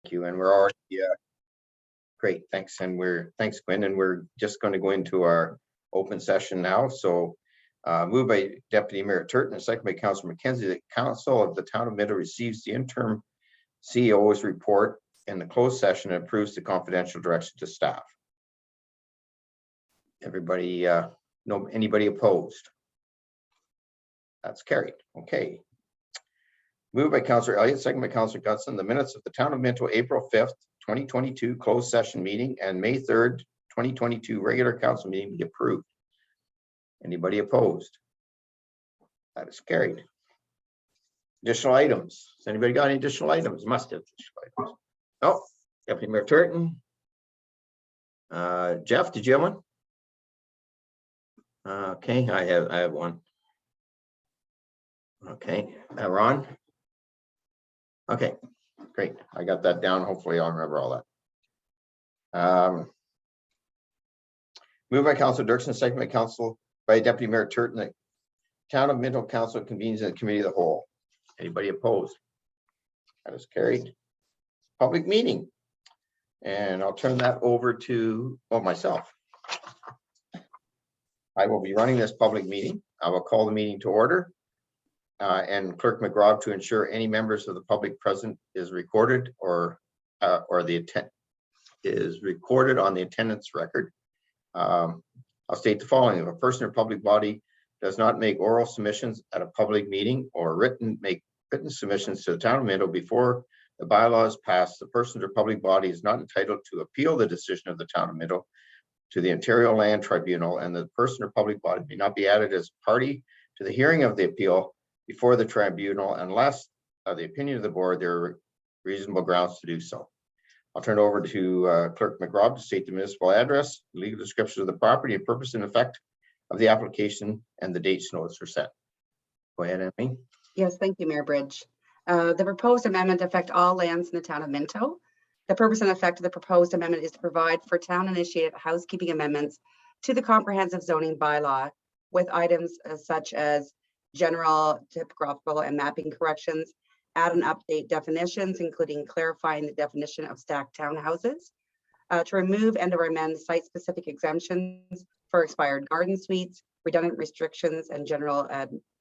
you. And we're already great. Thanks. And thanks, Gwen. And we're just going to go into our open session now. So moved by Deputy Mayor Turton and second by Councillor McKenzie, the Council of the Town of Minto receives the interim CEO's report in the closed session and approves the confidential direction to staff. Everybody, anybody opposed? That's carried. Okay. Moved by Councillor Elliott, second by Councillor Gutson, the minutes of the Town of Minto, April 5th, 2022 closed session meeting and May 3rd, 2022 regular council meeting be approved. Anybody opposed? That is carried. Additional items. Has anybody got any additional items? Must have additional items. Oh, Deputy Mayor Turton. Jeff, did you have one? Okay, I have one. Okay, Ron. Okay, great. I got that down. Hopefully I'll remember all that. Moved by Councillor Dirksen, second by Deputy Mayor Turton, the Town of Minto Council convenes in the committee of the whole. Anybody opposed? That is carried. Public meeting. And I'll turn that over to myself. I will be running this public meeting. I will call the meeting to order. And Clerk McGraw to ensure any members of the public present is recorded or is recorded on the attendance record. I'll state the following: if a person or public body does not make oral submissions at a public meeting or make written submissions to the Town of Minto before the bylaw is passed, the person or public body is not entitled to appeal the decision of the Town of Minto to the Ontario Land Tribunal, and the person or public body may not be added as party to the hearing of the appeal before the tribunal unless the opinion of the board there are reasonable grounds to do so. I'll turn it over to Clerk McGraw to state the municipal address, legal description of the property, and purpose and effect of the application, and the dates notice are set. Go ahead, Emily. Yes, thank you, Mayor Bridge. The proposed amendment affect all lands in the Town of Minto. The purpose and effect of the proposed amendment is to provide for town-initiated housekeeping amendments to the comprehensive zoning bylaw with items such as general, typographical, and mapping corrections, add and update definitions, including clarifying the definition of stacked townhouses, to remove and or amend site-specific exemptions for expired garden suites, redundant restrictions, and general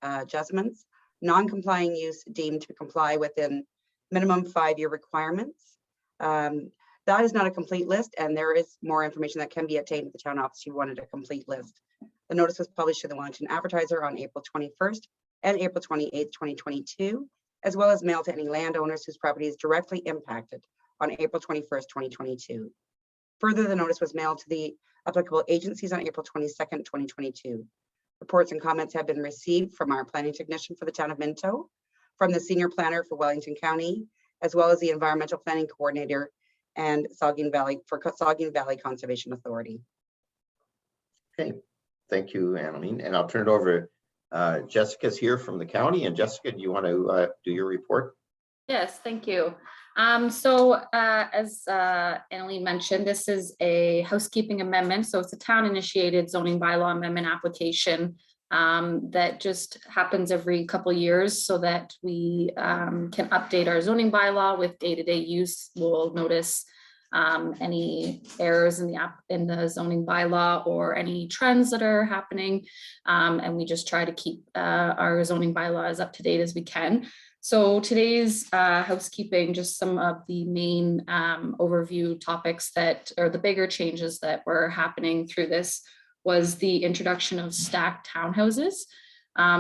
adjustments, non-complying use deemed to comply within minimum 5-year requirements. That is not a complete list, and there is more information that can be obtained at the town office if you wanted a complete list. The notice was published in the Wellington Advertiser on April 21st and April 28th, 2022, as well as mailed to any landowners whose property is directly impacted on April 21st, 2022. Further, the notice was mailed to the applicable agencies on April 22nd, 2022. Reports and comments have been received from our planning technician for the Town of Minto, from the senior planner for Wellington County, as well as the environmental planning coordinator and Saugeen Valley Conservation Authority. Okay, thank you, Annaline. And I'll turn it over. Jessica's here from the county, and Jessica, do you want to do your report? Yes, thank you. As Annaline mentioned, this is a housekeeping amendment. So it's a town-initiated zoning bylaw amendment application that just happens every couple of years so that we can update our zoning bylaw with day-to-day use. We'll notice any errors in the zoning bylaw or any trends that are happening, and we just try to keep our zoning bylaws up to date as we can. So today's housekeeping, just some of the main overview topics that are the bigger changes that were happening through this was the introduction of stacked townhouses.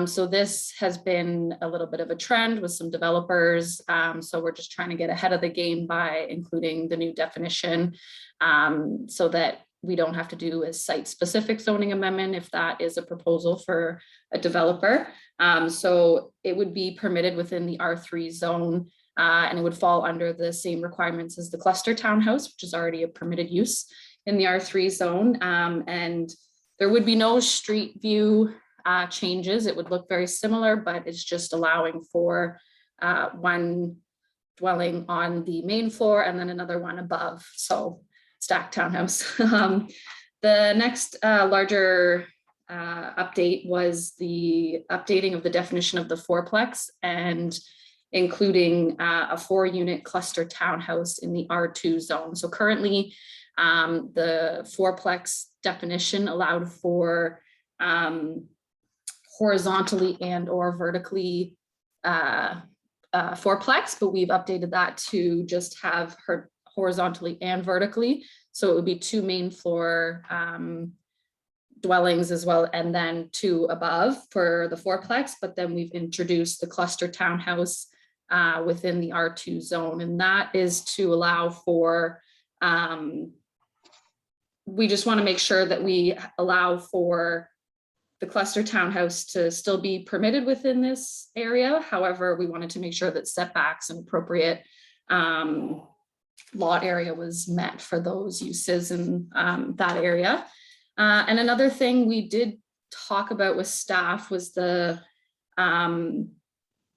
So this has been a little bit of a trend with some developers. So we're just trying to get ahead of the game by including the new definition so that we don't have to do a site-specific zoning amendment if that is a proposal for a developer. So it would be permitted within the R3 zone and it would fall under the same requirements as the cluster townhouse, which is already a permitted use in the R3 zone. And there would be no street view changes. It would look very similar, but it's just allowing for one dwelling on the main floor and then another one above. So stacked townhouse. The next larger update was the updating of the definition of the fourplex, and including a 4-unit cluster townhouse in the R2 zone. So currently, the fourplex definition allowed for horizontally and or vertically fourplex, but we've updated that to just have her horizontally and vertically. So it would be 2 main floor dwellings as well, and then 2 above for the fourplex. But then we've introduced the cluster townhouse within the R2 zone, and that is to allow for, we just want to make sure that we allow for the cluster townhouse to still be permitted within this area. However, we wanted to make sure that setbacks and appropriate lot area was met for those uses in that area. And another thing we did talk about with staff was the,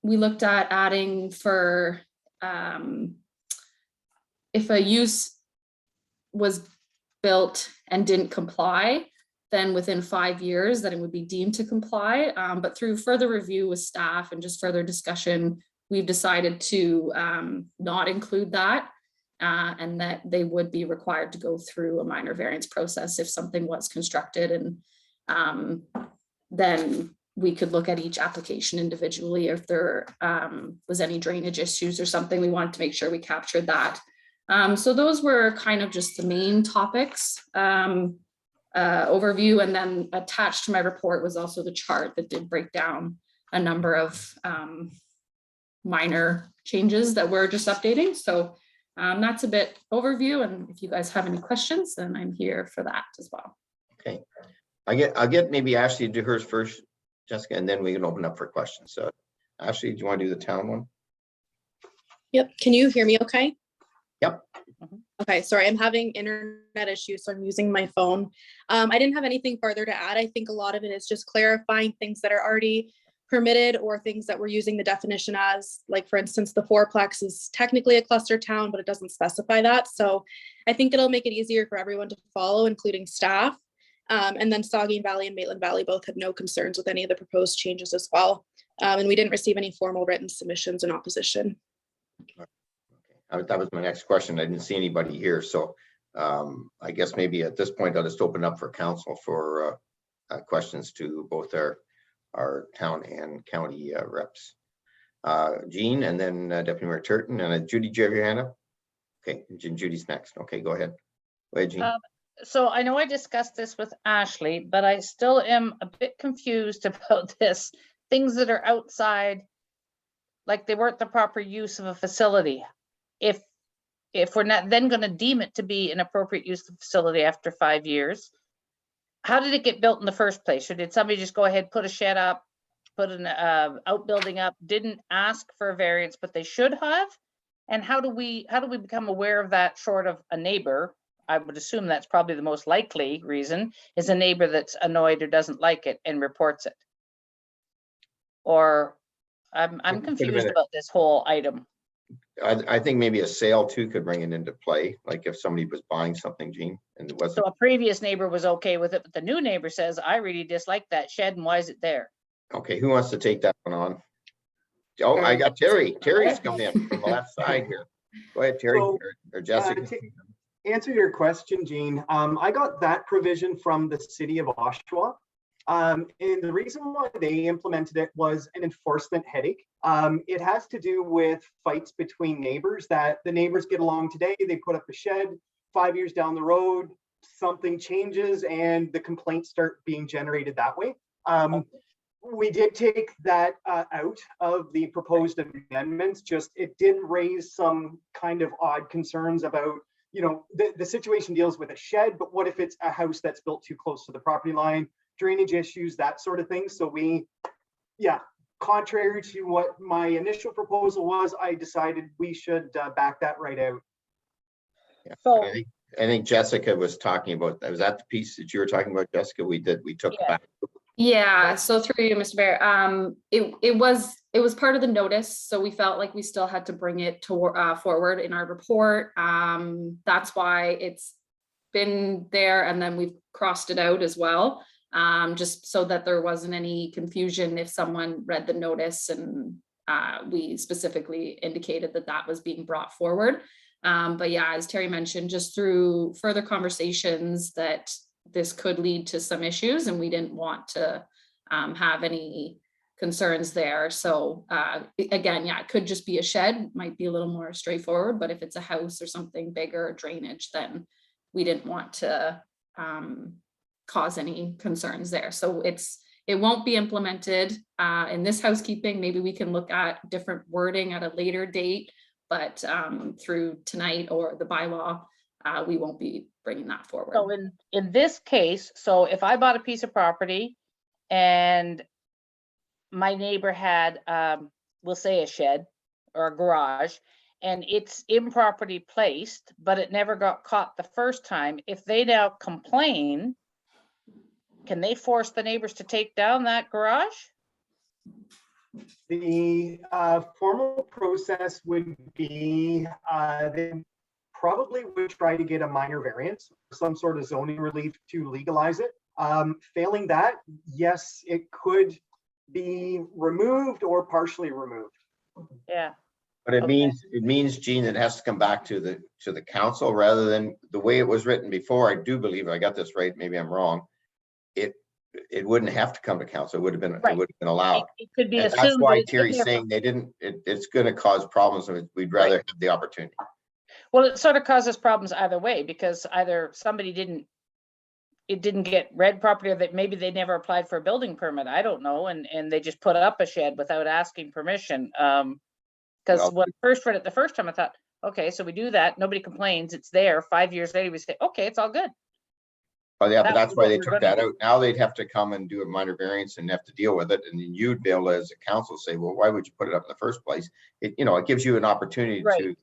we looked at adding for, if a use was built and didn't comply, then within 5 years that it would be deemed to comply. But through further review with staff and just further discussion, we've decided to not include that, and that they would be required to go through a minor variance process if something was constructed. And then we could look at each application individually if there was any drainage issues or something. We wanted to make sure we captured that. So those were kind of just the main topics. Overview, and then attached to my report was also the chart that did break down a number of minor changes that we're just updating. So that's a bit overview, and if you guys have any questions, then I'm here for that as well. Okay, I'll get maybe Ashley to do hers first, Jessica, and then we can open up for questions. So Ashley, do you want to do the town one? Yep. Can you hear me okay? Yep. Okay, sorry, I'm having internet issues, so I'm using my phone. I didn't have anything further to add. I think a lot of it is just clarifying things that are already permitted or things that we're using the definition as, like for instance, the fourplex is technically a cluster town, but it doesn't specify that. So I think it'll make it easier for everyone to follow, including staff. And then Saugeen Valley and Maitland Valley both had no concerns with any of the proposed changes as well. And we didn't receive any formal written submissions in opposition. That was my next question. I didn't see anybody here, so I guess maybe at this point I'll just open up for council for questions to both our town and county reps. Jean, and then Deputy Mayor Turton, and Judy, do you have your hand up? Okay, Judy's next. Okay, go ahead. Go ahead, Jean. So I know I discussed this with Ashley, but I still am a bit confused about this. Things that are outside, like they weren't the proper use of a facility. If we're not then going to deem it to be an appropriate use of the facility after 5 years, how did it get built in the first place? Or did somebody just go ahead, put a shed up, put an outbuilding up, didn't ask for a variance, but they should have? And how do we become aware of that short of a neighbor? I would assume that's probably the most likely reason, is a neighbor that's annoyed or doesn't like it and reports it. Or I'm confused about this whole item. I think maybe a sale too could bring it into play, like if somebody was buying something, Jean, and it wasn't. So a previous neighbor was okay with it, but the new neighbor says, I really dislike that shed, and why is it there? Okay, who wants to take that one on? Oh, I got Terry. Terry's come in from the left side here. Go ahead, Terry, So, or Jessica. To answer your question, Jean, I got that provision from the city of Oshawa. And the reason why they implemented it was an enforcement headache. It has to do with fights between neighbors, that the neighbors get along today, they put up a shed, 5 years down the road, something changes and the complaints start being generated that way. We did take that out of the proposed amendments, just it did raise some kind of odd concerns about, you know, the situation deals with a shed, but what if it's a house that's built too close to the property line? Drainage issues, that sort of thing. So we, contrary to what my initial proposal was, I decided we should back that right out. Yeah. So I think Jessica was talking about, was that the piece that you were talking about, Jessica? We took Yeah. back. Yeah, so through you, Mr. Bear, it was part of the notice, so we felt like we still had to bring it to forward in our report. That's why it's been there, and then we've crossed it out as well, just so that there wasn't any confusion if someone read the notice and we specifically indicated that that was being brought forward. But yeah, as Terry mentioned, just through further conversations that this could lead to some issues, and we didn't want to have any concerns there. So again, yeah, it could just be a shed, might be a little more straightforward, but if it's a house or something bigger, drainage, then we didn't want to cause any concerns there. So it won't be implemented in this housekeeping. Maybe we can look at different wording at a later date, but through tonight or the bylaw, we won't be bringing that forward. So in this case, so if I bought a piece of property and my neighbor had, we'll say a shed or a garage, and it's improperly placed, but it never got caught the first time, if they now complain, can they force the neighbors to take down that garage? The formal process would be, they probably would try to get a minor variance, some sort of zoning relief to legalize it. Failing that, yes, it could be removed or partially removed. Yeah. But it Okay. means, Gene, it has to come back to the council rather than the way it was written before. I do believe, I got this right, maybe I'm wrong. It wouldn't have to come to council. It would have been, Right. it would have been allowed. It could be And that's assumed. why that it's been Terry's there for- saying they didn't, it's gonna cause problems. And we'd rather have the opportunity. Well, it sort of causes problems either way, because either somebody it didn't get read properly, or that maybe they never applied for a building permit. I don't know. And they just put up a shed without asking permission. Because Well- when I first read it the first time, I thought, okay, so we do that. Nobody complains. It's there. 5 years later, we say, okay, it's all good. But yeah, but That that's was why what they we're took gonna that do. out. Now they'd have to come and do a minor variance and have to deal with it. And then you'd be able to, as a council, say, well, why would you put it up in the first place? It gives you an opportunity Right. to,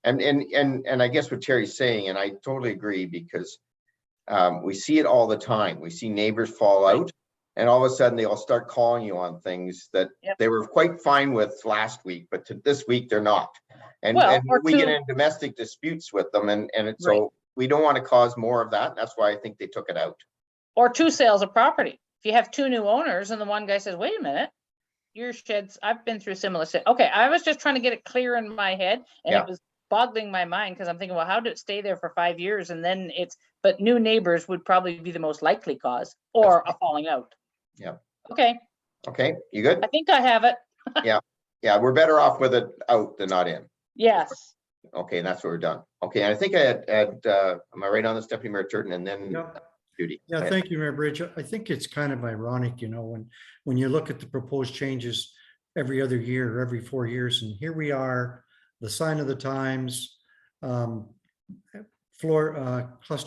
and I guess what Terry's saying, and I totally agree, because we see it all the time. We see neighbors fall Right. out, and all of a sudden they all start calling you on things that Yep. they were quite fine with last week, but this week they're not. And Well, or we get two- in domestic disputes with them, and it's Right. so we don't want to cause more of that. That's why I think they took it out. Or two sales of property. If you have two new owners and the one guy says, wait a minute, your sheds, I've been through similar shit. Okay, I was just trying to get it clear in my head, and Yeah. it was boggling my mind, because I'm thinking, well, how did it stay there for 5 years? And then but new neighbors would probably be the most likely cause, or a falling out. Yeah. Okay, Okay, you good? I think I have it. Yeah, we're better off with it out than not in. Yes. Okay, and that's what we're done. Okay, and I think I had, am I right on this, Deputy Mayor Turton, and then Yeah. Judy? Yeah, thank you, Mayor Bridge. I think it's kind of ironic, when you look at the proposed changes every other year, every 4 years, and here we are, the sign of the times, cluster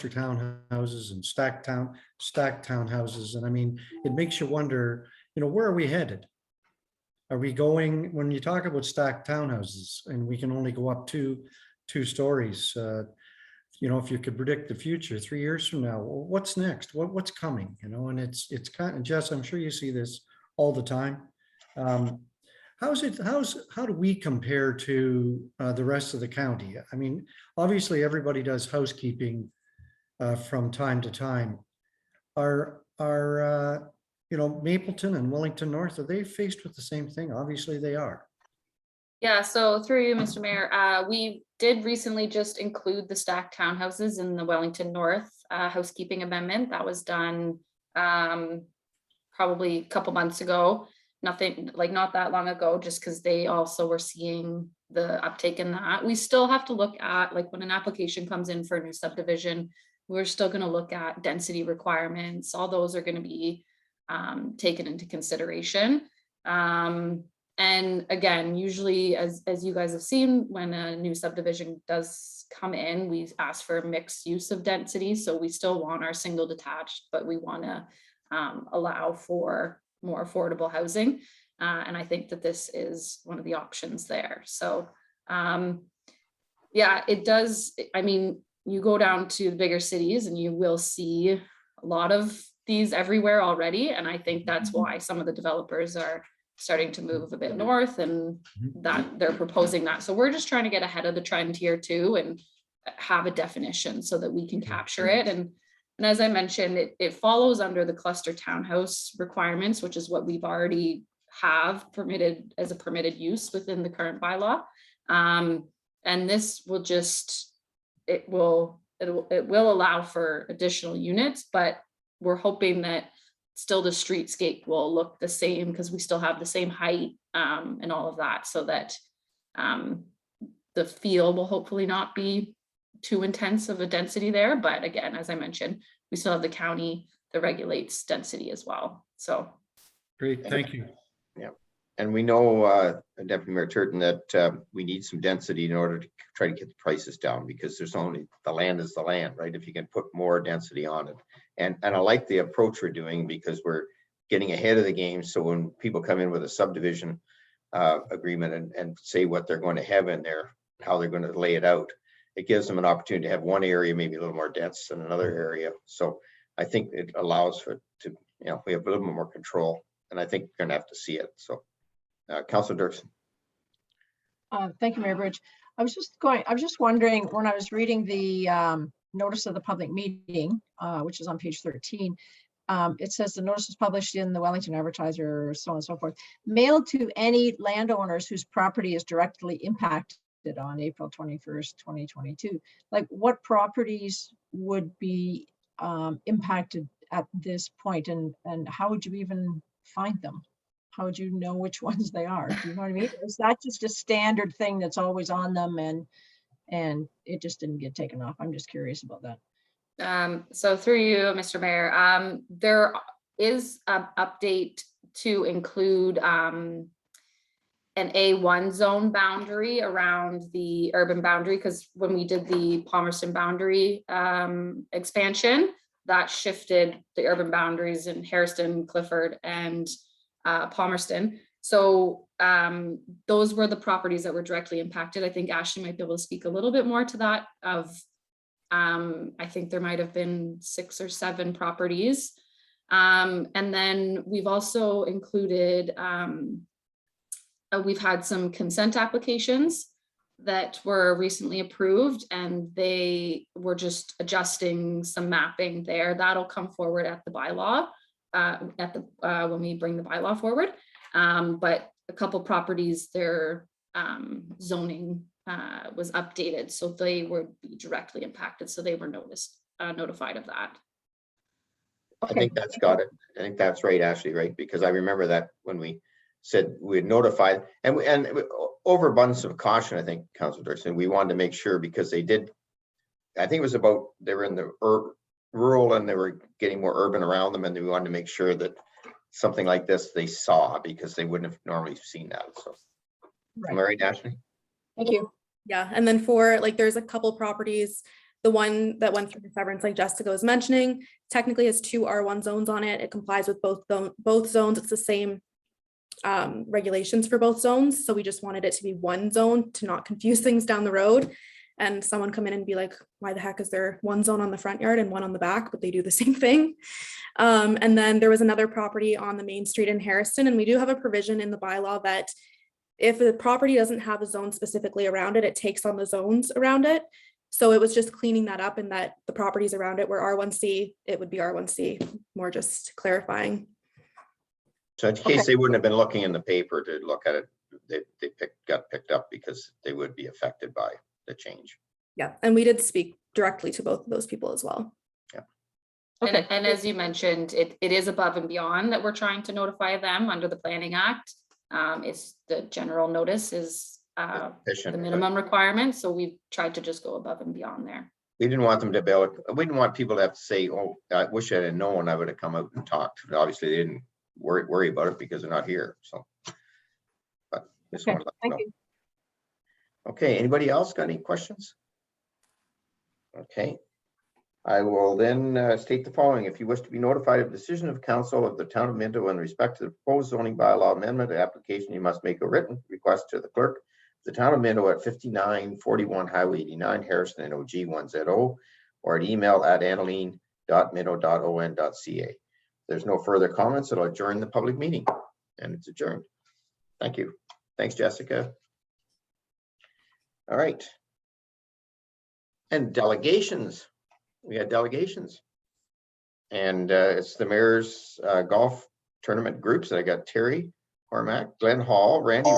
townhouses and stacked townhouses. And I mean, it makes you wonder, where are we headed? Are we going, when you talk about stacked townhouses and we can only go up two stories, if you could predict the future 3 years from now, what's next? What's coming? And it's kind of, Jess, I'm sure you see this all the time. How do we compare to the rest of the county? I mean, obviously everybody does housekeeping from time to time. Are Mapleton and Wellington North, are they faced with the same thing? Obviously they are. Yeah, so through you, Mr. Mayor, we did recently just include the stacked townhouses in the Wellington North housekeeping amendment. That was done probably a couple months ago. Nothing, like not that long ago, just because they also were seeing the uptake in that. We still have to look at, like, when an application comes in for a new subdivision, we're still going to look at density requirements. All those are going to be taken into consideration. And again, usually, as you guys have seen, when a new subdivision does come in, we ask for a mixed use of density. So we still want our single detached, but we want to allow for more affordable housing. And I think that this is one of the options there. So yeah, it does. I mean, you go down to the bigger cities and you will see a lot of these everywhere already. And I think that's why some of the developers are starting to move a bit north, and that they're proposing that. So we're just trying to get ahead of the trend here too, and have a definition so that we can capture it. And as I mentioned, it follows under the cluster townhouse requirements, which is what we've already have permitted as a permitted use within the current bylaw. And this will just, it will allow for additional units, but we're hoping that still the streetscape will look the same because we still have the same height and all of that, so that the feel will hopefully not be too intense of a density there. But again, as I mentioned, we still have the county that regulates density as well. So. Great, thank you. And we know, Deputy Mayor Turton, that we need some density in order to try to get the prices down, because there's only, the land is the land, right? If you can put more density on it. And I like the approach we're doing, because we're getting ahead of the game. So when people come in with a subdivision agreement and say what they're going to have in there, how they're going to lay it out, it gives them an opportunity to have one area maybe a little more dense than another area. So I think it allows for we have a little bit more control, and I think we're going to have to see it. So. Councilor Dirksen. Thank you, Mayor Bridge. I was just wondering, when I was reading the notice of the public meeting, which is on page 13, it says the notice was published in the Wellington Advertiser, so on and so forth, mailed to any landowners whose property is directly impacted on April 21st, 2022. Like, what properties would be impacted at this point, and how would you even find them? How would you know which ones they are? Do you know what I mean? Is that just a standard thing that's always on them, and it just didn't get taken off? I'm just curious about that. So through you, Mr. Mayor, there is an update to include an A1 zone boundary around the urban boundary, because when we did the Palmerston boundary expansion, that shifted the urban boundaries in Hairston, Clifford, and Palmerston. So those were the properties that were directly impacted. I think Ashley might be able to speak a little bit more to that. I think there might have been 6 or 7 properties. And then we've also included, we've had some consent applications that were recently approved, and they were just adjusting some mapping there. That'll come forward at the bylaw. When we bring the bylaw forward, but a couple properties, their zoning was updated, so they would be directly impacted. So they were notified of that. I think that's got it. I think that's right, Ashley, right? Because I remember that when we said we had notified, and overabundance of caution, I think, Councilor Dirksen, we wanted to make sure, because they did, I think it was about, they were in the rural and they were getting more urban around them, and we wanted to make sure that something like this they saw, because they wouldn't have normally seen that. So, am I right, Ashley? Thank you. Yeah, and then for there's a couple properties. The one that went through the severance, like Jessica was mentioning, technically has 2 R1 zones on it. It complies with both zones. It's the same regulations for both zones. So we just wanted it to be one zone to not confuse things down the road. And someone come in and be like, why the heck is there one zone on the front yard and one on the back, but they do the same thing. And then there was another property on the main street in Harrison, and we do have a provision in the bylaw that if the property doesn't have a zone specifically around it, it takes on the zones around it. So it was just cleaning that up, and that the properties around it were R1C, it would be R1C, more just clarifying. So in case they wouldn't have been looking in the paper to look at it, they got picked up, because they would be affected by the change. Yeah, and we did speak directly to both of those people as well. Yeah. Okay. And as you mentioned, it is above and beyond that we're trying to notify them under the Planning Act. It's the general notice is the minimum requirement. So we've tried to just go above and beyond there. We didn't want them to be able to, we didn't want people to have to say, oh, I wish I had known, I would have come out and talked. But obviously they didn't worry about it because they're not here. So, but just wanted to let you know. Okay, anybody else got any questions? Okay, I will then state the following. If you wish to be notified of decision of council of the town of Minto in respect to the proposed zoning bylaw amendment application, you must make a written request to the clerk of the town of Minto at 5941 Highway 89, Harrison, NOG 1ZO, or at email at annaleen.minto.on.ca. There's no further comments, so I'll adjourn the public meeting, and it's adjourned. Thank you. Thanks, Jessica. All right. And delegations. We had delegations. And it's the mayor's golf tournament groups. I got Terry, Cormac, Glenn Hall, Randy,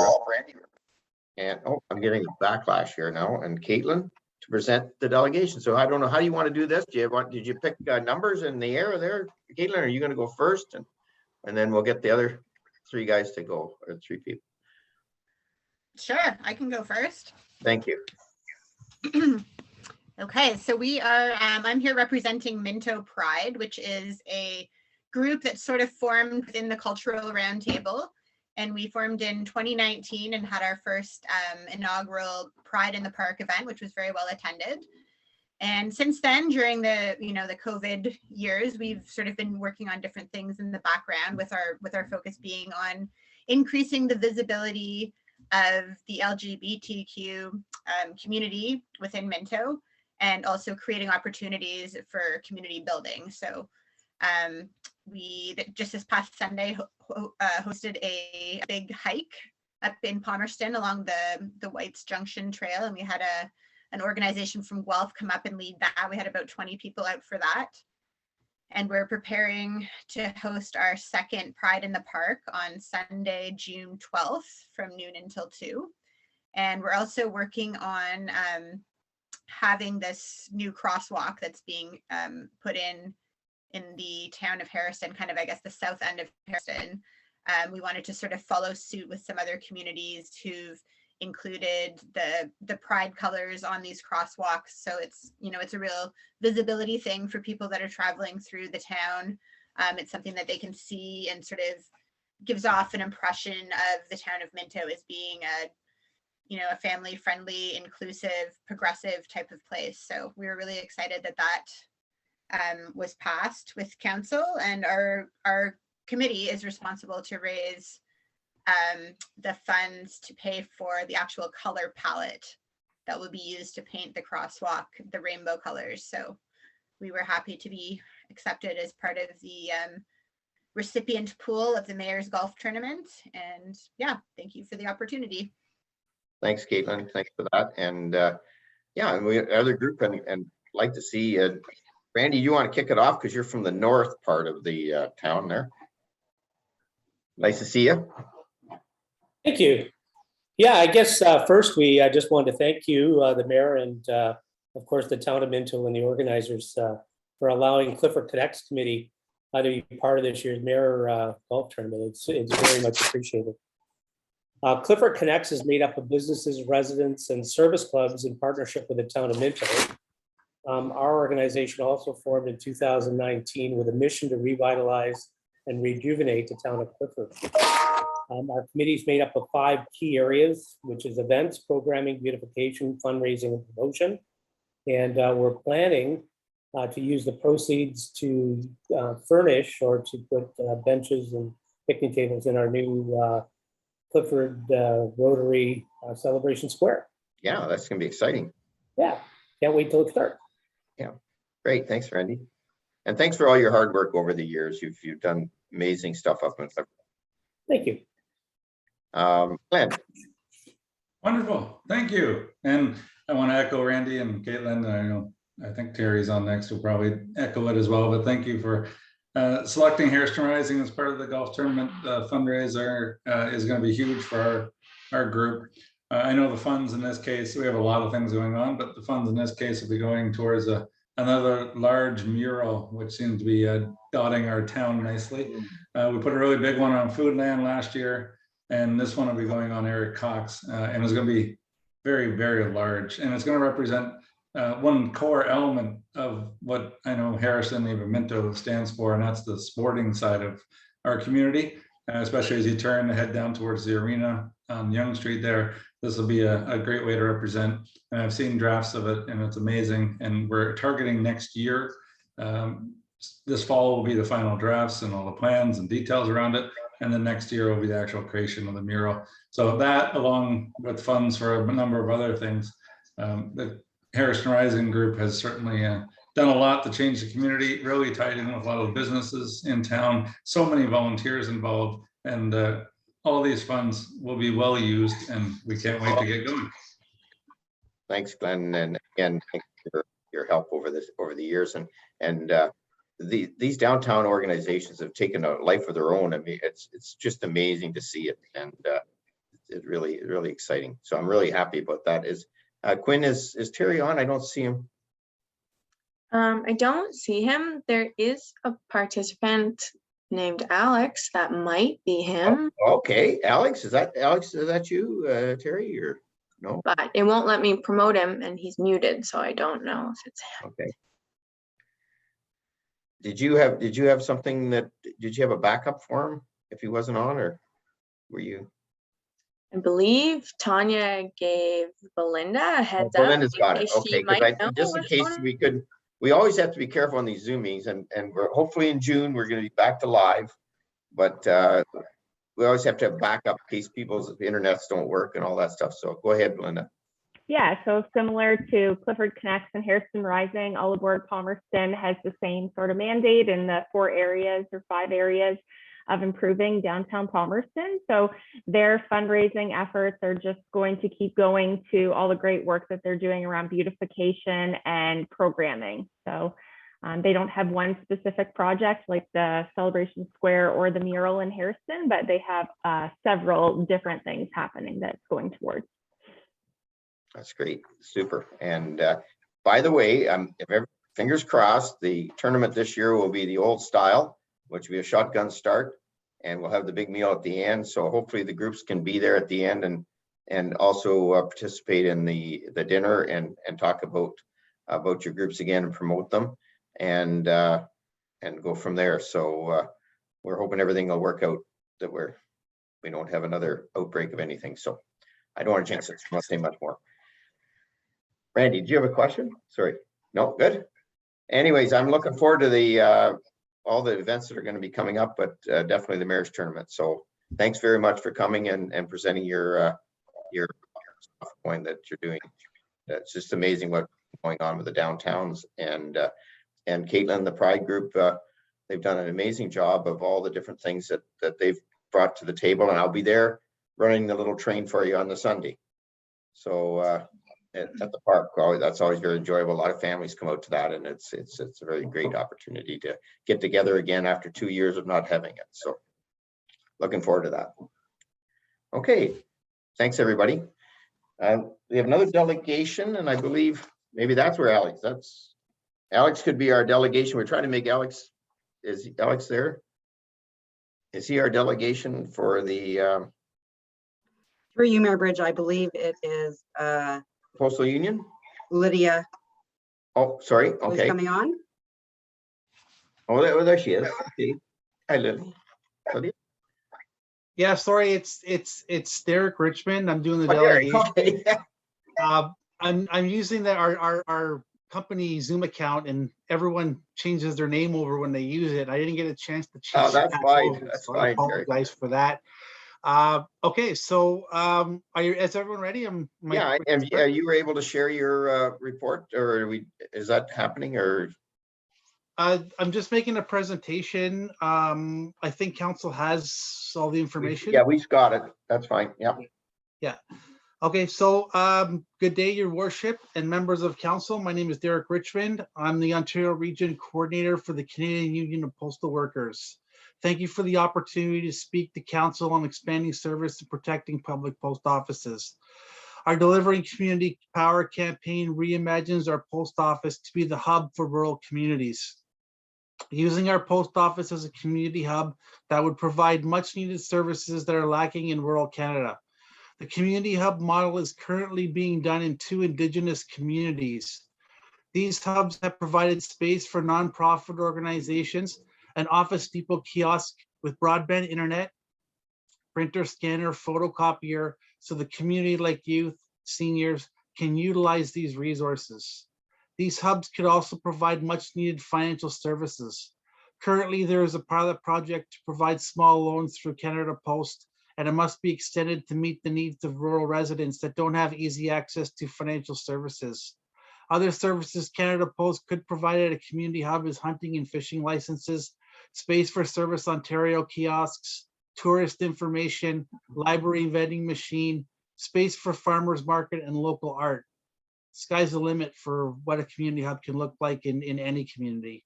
and, oh, I'm getting a backlash here now, and Caitlin to present the delegation. So I don't know, how do you want to do this? Did you pick numbers in the air there? Caitlin, are you going to go first? And then we'll get the other three guys to go, or three people. Sure, I can go first. Thank you. Okay, so we are, I'm here representing Minto Pride, which is a group that sort of formed within the Cultural Roundtable. And we formed in 2019 and had our first inaugural Pride in the Park event, which was very well attended. And since then, during the the COVID years, we've sort of been working on different things in the background, with our focus being on increasing the visibility of the LGBTQ community within Minto, and also creating opportunities for community building. So we just this past Sunday hosted a big hike up in Palmerston along the Whites Junction Trail, and we had an organization from Guelph come up and lead that. We had about 20 people out for that. And we're preparing to host our second Pride in the Park on Sunday, June 12th from noon until 2. And we're also working on having this new crosswalk that's being put in the town of Harrison, kind of, I guess, the south end of Harrison. We wanted to sort of follow suit with some other communities who've included the pride colors on these crosswalks. So it's, it's a real visibility thing for people that are traveling through the town. It's something that they can see and sort of gives off an impression of the town of Minto as being a family friendly, inclusive, progressive type of place. So we were really excited that was passed with council, and our committee is responsible to raise the funds to pay for the actual color palette that will be used to paint the crosswalk, the rainbow colors. So we were happy to be accepted as part of the recipient pool of the Mayor's Golf Tournament. And yeah, thank you for the opportunity. Thanks, Caitlin. Thanks for that. And yeah, and we have other group and like to see Randy, you want to kick it off because you're from the north part of the town there. Nice to see you. Thank you. Yeah, I guess first we just wanted to thank you, the mayor, and of course the town of Minto and the organizers for allowing Clifford Connects Committee to be part of this year's Mayor Golf Tournament. It's very much appreciated. Clifford Connects is made up of businesses, residents, and service clubs in partnership with the town of Minto. Our organization also formed in 2019 with a mission to revitalize and rejuvenate the town of Clifford. Our committee is made up of 5 key areas, which is events, programming, beautification, fundraising, and promotion. And we're planning to use the proceeds to furnish or to put benches and picnic tables in our new Clifford Rotary Celebration Square. Yeah, that's going to be exciting. Yeah, can't wait till it starts. Yeah, great. Thanks, Randy. And thanks for all your hard work over the years. You've done amazing stuff up in Clifford. Thank you. Glenn. Wonderful, thank you. And I want to echo Randy and Caitlin. I think Terry's on next, will probably echo it as well, but thank you for selecting Harrison Rising as part of the golf tournament. Fundraiser is going to be huge for our group. I know the funds in this case, we have a lot of things going on, but the funds in this case will be going towards another large mural, which seems to be dotting our town nicely. We put a really big one on Foodland last year, and this one will be going on Eric Cox, and it's going to be very, very large. And it's going to represent one core element of what I know Harrison, even Minto, stands for, and that's the sporting side of our community, especially as you turn and head down towards the arena on Yonge Street there. This will be a great way to represent. And I've seen drafts of it, and it's amazing. And we're targeting next year. This fall will be the final drafts and all the plans and details around it. And then next year will be the actual creation of the mural. So that, along with funds for a number of other things, the Harrison Rising group has certainly done a lot to change the community, really tied in with a lot of the businesses in town, so many volunteers involved, and all these funds will be well used, and we can't wait to get going. Thanks, Glenn, and again, thanks for your help over the years. And these downtown organizations have taken a life of their own. I mean, it's just amazing to see it, and it's really exciting. So I'm really happy about that. Is Quinn, is Terry on? I don't see him. I don't see him. There is a participant named Alex. That might be him, Okay, Alex, is that you, Terry, or no? but it won't let me promote him and he's muted, so I don't know if it's him. Okay. Did you have something did you have a backup for him if he wasn't on, or were you? I believe Tanya gave Belinda a heads up. Belinda's got in it. case Okay, she might know just in what's case going on. we could, we always have to be careful on these Zoom meetings, and we're hopefully in June, we're gonna be back to live. But we always have to have backup in case people's internets don't work and all that stuff. So go ahead, Belinda. Yeah, so similar to Clifford Connects and Hairston Rising, All Aboard Palmerston has the same sort of mandate in the 4 areas or 5 areas of improving downtown Palmerston. So their fundraising efforts are just going to keep going to all the great work that they're doing around beautification and programming. So they don't have one specific project like the Celebration Square or the mural in Hairston, but they have several different things happening that's going towards. That's great, super. And by the way, fingers crossed, the tournament this year will be the old style, which will be a shotgun start, and we'll have the big meal at the end. So hopefully the groups can be there at the end and also participate in the dinner and talk about your groups again and promote them and go from there. So we're hoping everything will work out, that we don't have another outbreak of anything. So I don't want to jinx it. I won't say much more. Randy, do you have a question? Sorry. No, good. Anyways, I'm looking forward to all the events that are going to be coming up, but definitely the mayor's tournament. So thanks very much for coming and presenting your point that you're doing. It's just amazing what's going on with the downtowns, and Caitlin, the Pride group, they've done an amazing job of all the different things that they've brought to the table, and I'll be there running the little train for you on the Sunday. So at the park, that's always very enjoyable. A lot of families come out to that, and it's a very great opportunity to get together again after 2 years of not having it. So looking forward to that. Okay, thanks everybody. We have another delegation, and I believe maybe that's where Alex could be our delegation. We're trying to make Alex. Is Alex there? Is he our delegation for the Through you, Mayor Bridge, I believe it is Postal Union? Lydia. Oh, sorry. Who's Okay. coming on? Oh, there she is. Okay. Hi, Lily. Lydia? Yeah, sorry, it's Derek Richmond. I'm doing the Derek, delegation. okay. I'm using our company Zoom account, and everyone changes their name over when they use it. I didn't get a chance to change. Oh, that's fine. Over, That's so fine. I apologize for that. Okay, so is everyone ready? You were able to share your report, or is that happening, or? I'm just making a presentation. I think council has all the information. Yeah, we've got it. That's fine. Yeah. Yeah. Okay, so good day, your worship and members of council. My name is Derek Richmond. I'm the Ontario Region Coordinator for the Canadian Union of Postal Workers. Thank you for the opportunity to speak to council on expanding service and protecting public post offices. Our Delivering Community Power campaign reimagines our post office to be the hub for rural communities. Using our post office as a community hub that would provide much needed services that are lacking in rural Canada. The community hub model is currently being done in 2 Indigenous communities. These hubs have provided space for nonprofit organizations, an Office Depot kiosk with broadband internet, printer, scanner, photocopier, so the community like youth, seniors can utilize these resources. These hubs could also provide much needed financial services. Currently, there is a pilot project to provide small loans through Canada Post, and it must be extended to meet the needs of rural residents that don't have easy access to financial services. Other services Canada Post could provide at a community hub is hunting and fishing licenses, space for Service Ontario kiosks, tourist information, library vending machine, space for farmers market and local art. Sky's the limit for what a community hub can look like in any community.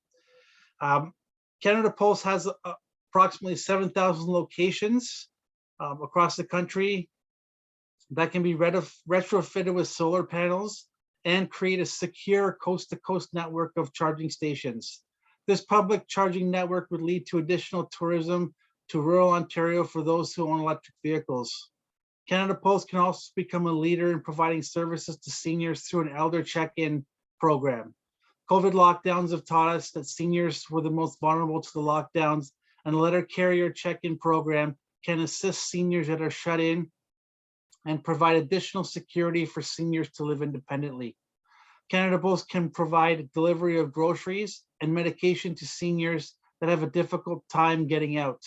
Canada Post has approximately 7,000 locations across the country that can be retrofitted with solar panels and create a secure coast-to-coast network of charging stations. This public charging network would lead to additional tourism to rural Ontario for those who own electric vehicles. Canada Post can also become a leader in providing services to seniors through an elder check-in program. COVID lockdowns have taught us that seniors were the most vulnerable to the lockdowns, and a letter carrier check-in program can assist seniors that are shut in and provide additional security for seniors to live independently. Canada Post can provide delivery of groceries and medication to seniors that have a difficult time getting out.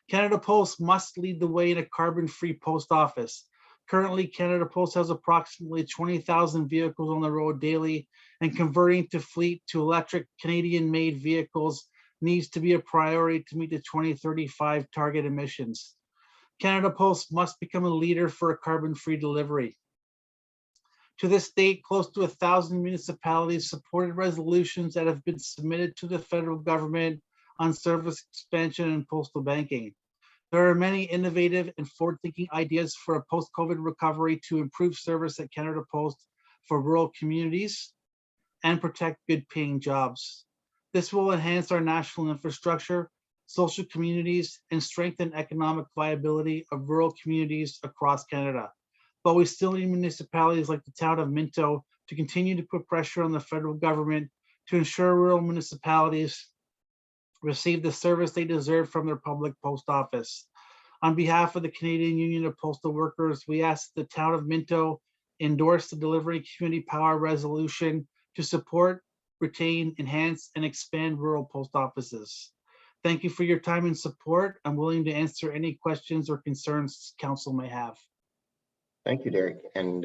Canada Post must lead the way in a carbon-free post office. Currently, Canada Post has approximately 20,000 vehicles on the road daily, and converting to fleet to electric Canadian-made vehicles needs to be a priority to meet the 2035 target emissions. Canada Post must become a leader for a carbon-free delivery. To this date, close to 1,000 municipalities supported resolutions that have been submitted to the federal government on service expansion and postal banking. There are many innovative and forward-thinking ideas for a post-COVID recovery to improve service at Canada Post for rural communities and protect good-paying jobs. This will enhance our national infrastructure, social communities, and strengthen economic viability of rural communities across Canada. But we still need municipalities like the town of Minto to continue to put pressure on the federal government to ensure rural municipalities receive the service they deserve from their public post office. On behalf of the Canadian Union of Postal Workers, we ask the town of Minto endorse the Delivery Community Power Resolution to support, retain, enhance, and expand rural post offices. Thank you for your time and support. I'm willing to answer any questions or concerns council may have. Thank you, Derek. And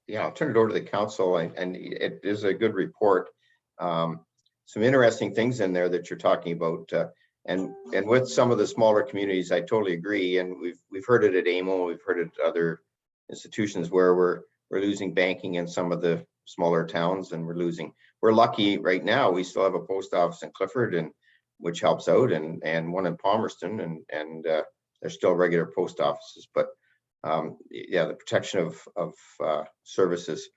yeah, I'll turn it over to the council, and it is a good report. Some interesting things in there that you're talking about, and with some of the smaller communities, I totally agree. And we've heard it at AMO, we've heard it at other institutions where we're losing banking in some of the smaller towns, and we're lucky right now. We still have a post office in Clifford, and which helps out, and one in Palmerston, and there's still regular post offices, but yeah, the protection of services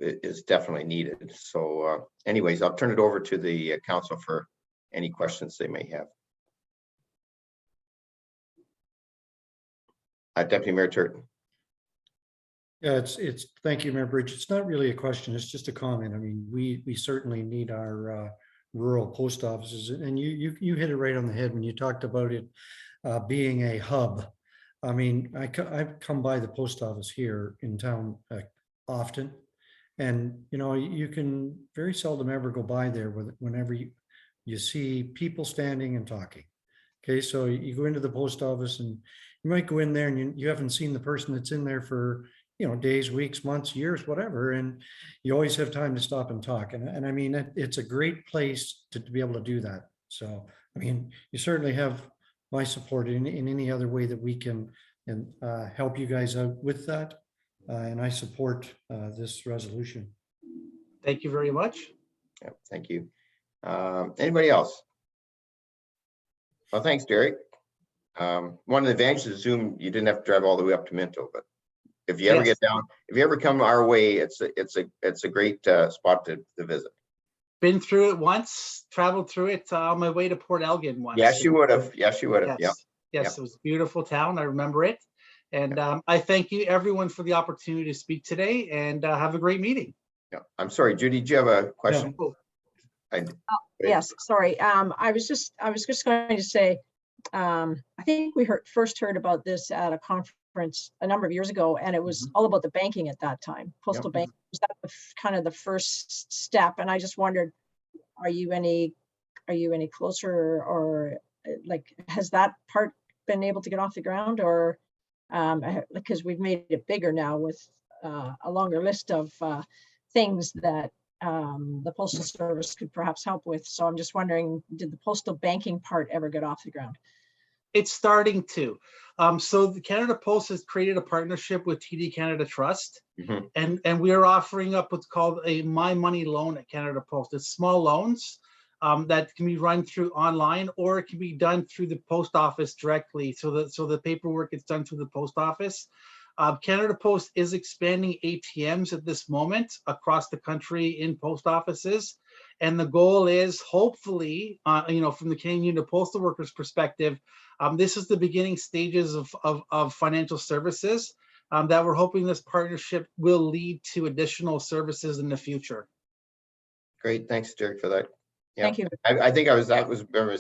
is definitely needed. So anyways, I'll turn it over to the council for any questions they may have. Deputy Mayor Turton. Yeah, thank you, Mayor Bridge. It's not really a question, it's just a comment. I mean, we certainly need our rural post offices, and you hit it right on the head when you talked about it being a hub. I mean, I've come by the post office here in town often, and you know, you can very seldom ever go by there whenever you see people standing and talking. Okay, so you go into the post office, and you might go in there and you haven't seen the person that's in there for, you know, days, weeks, months, years, whatever, and you always have time to stop and talk. And I mean, it's a great place to be able to do that. So, I mean, you certainly have my support in any other way that we can help you guys out with that. And I support this resolution. Thank you very much. Yeah, thank you. Anybody else? Well, thanks, Derek. One of the advantages of Zoom, you didn't have to drive all the way up to Minto, but if you ever get down, if you ever come our way, it's a great spot to visit. Been through it once, traveled through it on my way to Port Elgin once. Yes, you would have. Yes, you would have. Yes. Yeah. Yes, it was a beautiful town. I remember it. And I thank you everyone for the opportunity to speak today, and have a great meeting. Yeah. I'm sorry, Judy, did you have a question? No. Yes, sorry. I was just going to say, I think we first heard about this at a conference a number of years ago, and it was all about the banking at that time. Postal banking, was that kind of the first step? And I just wondered, are you any closer, or like, has that part been able to get off the ground, or because we've made it bigger now with a longer list of things that the Postal Service could perhaps help with. So I'm just wondering, did the postal banking part ever get off the ground? It's starting to. So the Canada Post has created a partnership with TD Canada Trust, and we are offering up what's called a My Money loan at Canada Post. It's small loans. that can be run through online, or it can be done through the post office directly. So the paperwork is done through the post office. Canada Post is expanding ATMs at this moment across the country in post offices. And the goal is hopefully, from the Canadian Union of Postal Workers perspective, this is the beginning stages of financial services that we're hoping this partnership will lead to additional services in the future. Great, thanks, Derek, for that. Yeah, Thank you. I think I was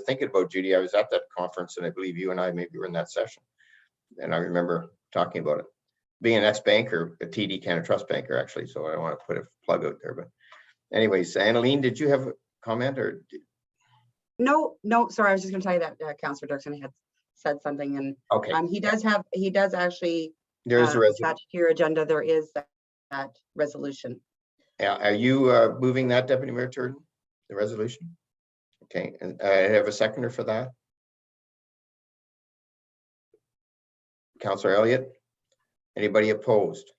thinking about Judy. I was at that conference, and I believe you and I maybe were in that session. And I remember talking about it. Being an ex-banker, a TD Canada Trust banker, actually, so I don't want to put a plug out there. But anyways, Annalene, did you have a comment or? No, sorry, I was just going to tell you that Councillor Dirksen had said something, and Okay. he does actually. There is a resolution. Attached to your agenda, there is that resolution. Yeah, are you moving that, Deputy Mayor Turton, the resolution? Okay, and I have a seconder for that. Councillor Elliott. Anybody opposed?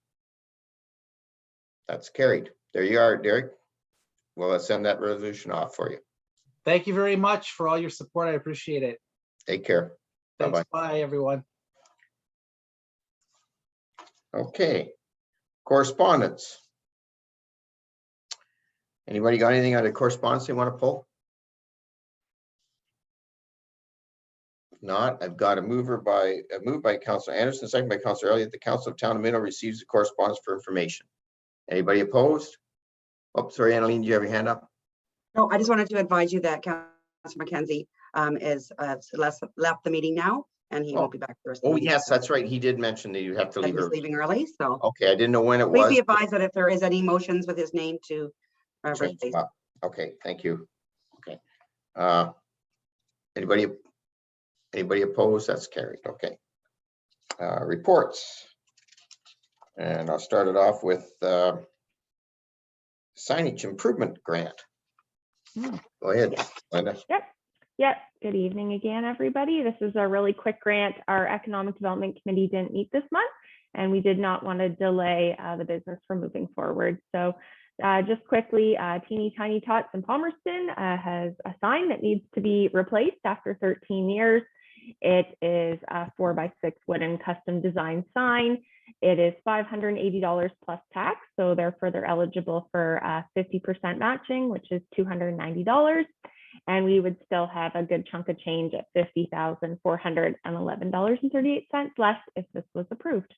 That's carried. There you are, Derek. We'll send that resolution off for you. Thank you very much for all your support. I appreciate it. Take care. Thanks. Bye-bye. Bye, everyone. Okay. Correspondence. Anybody got anything on the correspondence they want to pull? If not, I've got a move by Councillor Anderson, second by Councillor Elliott. The Council of Town of Minto receives the correspondence for information. Anybody opposed? Oh, sorry, Annalene, do you have your hand up? No, I just wanted to advise you that Councillor McKenzie is left the meeting now, and he won't be back for the rest of the meeting. Yes, that's right. He did mention that you have to That leave he's early. leaving early, so Okay, I didn't know when it please was. be advised that if there is any motions with his name to Change replace. them up. Okay, thank you. Okay. Anybody opposed? That's carried. Okay. Reports. And I'll start it off with signage improvement grant. Go ahead, Linda. Yep. Good evening again, everybody. This is a really quick grant. Our Economic Development Committee didn't meet this month, and we did not want to delay the business from moving forward. So just quickly, Teeny Tiny Tots in Palmerston has a sign that needs to be replaced after 13 years. It is a 4x6 wooden custom design sign. It is $580 plus tax, so therefore they're eligible for 50% matching, which is $290. And we would still have a good chunk of change at $50,411.38 left if this was approved.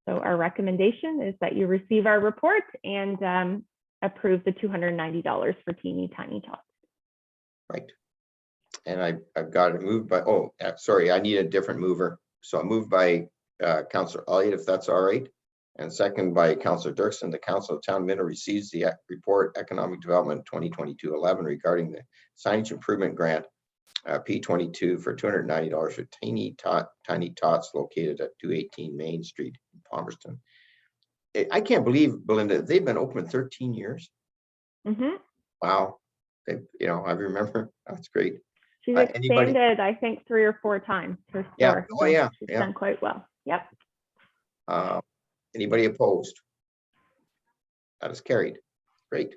So our recommendation is that you receive our report and approve the $290 for Teeny Tiny Tots. Right. And I've got it moved by, sorry, I need a different mover. So I moved by Councillor Elliott, if that's all right. And second by Councillor Dirksen. The Council of Town Minto receives the report Economic Development 2022-11 regarding the signage improvement grant P22 for $290 for Tiny Tots located at 218 Main Street in Palmerston. I can't believe, Belinda, they've been open 13 years. Mm-hmm. Wow. I remember. That's great. She's expanded, I think, 3 or 4 times her store. Yeah. Oh, yeah. She's done quite well. Yep. Anybody opposed? That is carried. Great.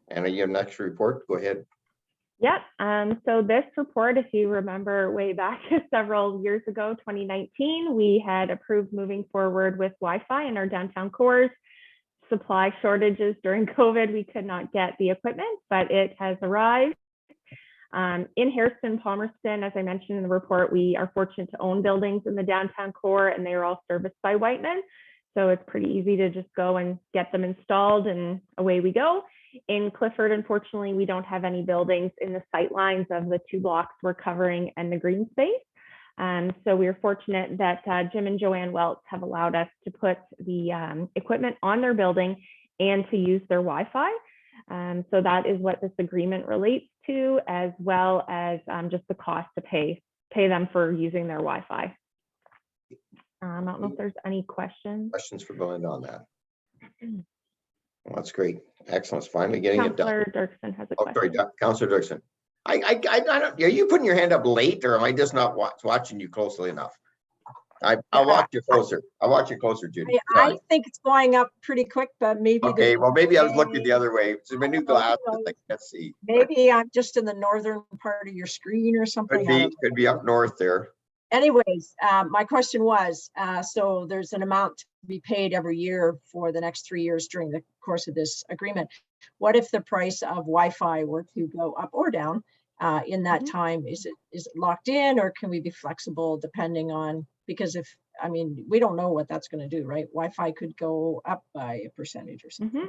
And your next report, go ahead. Yep. So this report, if you remember way back several years ago, 2019, we had approved moving forward with Wi-Fi in our downtown cores. Supply shortages during COVID, we could not get the equipment, but it has arrived. In Hairston, Palmerston, as I mentioned in the report, we are fortunate to own buildings in the downtown core, and they are all serviced by Whiteman. So it's pretty easy to just go and get them installed, and away we go. In Clifford, unfortunately, we don't have any buildings in the sight lines of the 2 blocks we're covering and the green space. So we are fortunate that Jim and Joanne Welts have allowed us to put the equipment on their building and to use their Wi-Fi. So that is what this agreement relates to, as well as just the cost to pay them for using their Wi-Fi. I don't know if there's any questions. Questions for Belinda on that? Well, that's great. Excellent. Finally getting it done. Councillor Dirksen has a question. Sorry, Councillor Dirksen. I don't, are you putting your hand up late, or am I just not watching you closely enough? I'll watch you closer. I'll watch you closer, Judy. I Sorry. think it's going up pretty quick, but maybe. Okay, well, maybe I was looking the other way. So my new Oh, glasses, no. I can't see. Maybe I'm just in the northern part of your screen or something. Could be up north there. Anyways, my question was, so there's an amount to be paid every year for the next 3 years during the course of this agreement. What if the price of Wi-Fi were to go up or down in that time? Is it locked in, or can we be flexible depending on, because if, I mean, we don't know what that's going to do, right? Wi-Fi could go up by a percentage or something.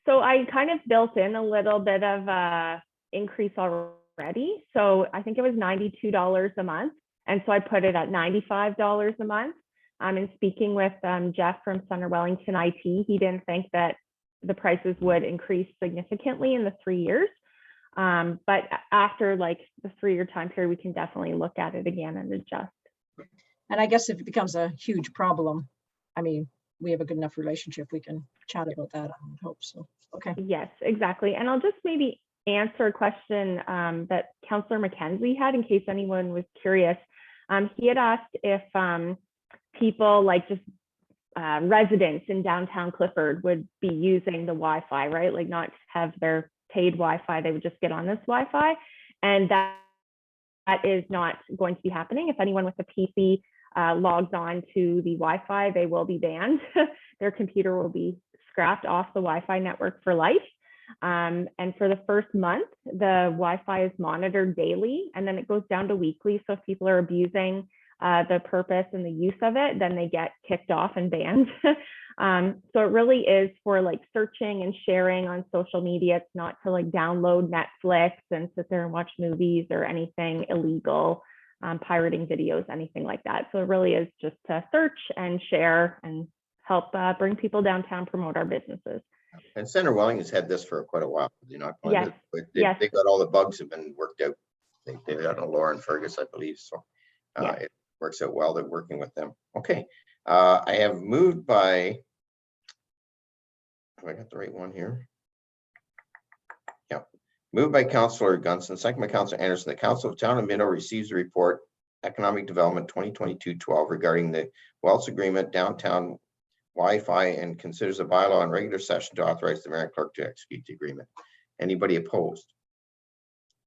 So I kind of built in a little bit of a increase already. So I think it was $92 a month. And so I put it at $95 a month. And speaking with Jeff from Center Wellington IT, he didn't think that the prices would increase significantly in the 3 years. But after like the 3-year time period, we can definitely look at it again and adjust. And I guess if it becomes a huge problem, I mean, we have a good enough relationship, we can chat about that, I would hope so. Okay. Yes, exactly. And I'll just maybe answer a question that Councillor McKenzie had in case anyone was curious. He had asked if people like just residents in downtown Clifford would be using the Wi-Fi, right? Like not have their paid Wi-Fi, they would just get on this Wi-Fi. And that is not going to be happening. If anyone with a PC logs on to the Wi-Fi, they will be banned. Their computer will be scrapped off the Wi-Fi network for life. And for the first month, the Wi-Fi is monitored daily, and then it goes down to weekly. So if people are abusing the purpose and the use of it, then they get kicked off and banned. So it really is for like searching and sharing on social media. It's not to like download Netflix and sit there and watch movies or anything illegal, pirating videos, anything like that. So it really is just to search and share and help bring people downtown, promote our businesses. And Center Wellington's had this for quite a while. They're not going Yes. to, Yes. they got all the bugs have been worked out. They got a Lauren Fergus, I believe. So Yes. it works out well. They're working with them. Okay. I have moved by, have I got the right one here? Yeah. Moved by Councillor Gunson, second by Councillor Anderson. The Council of Town of Minto receives the report Economic Development 2022-12 regarding the Wells Agreement downtown Wi-Fi and considers a bylaw in regular session to authorize the mayor and clerk to execute the agreement. Anybody opposed?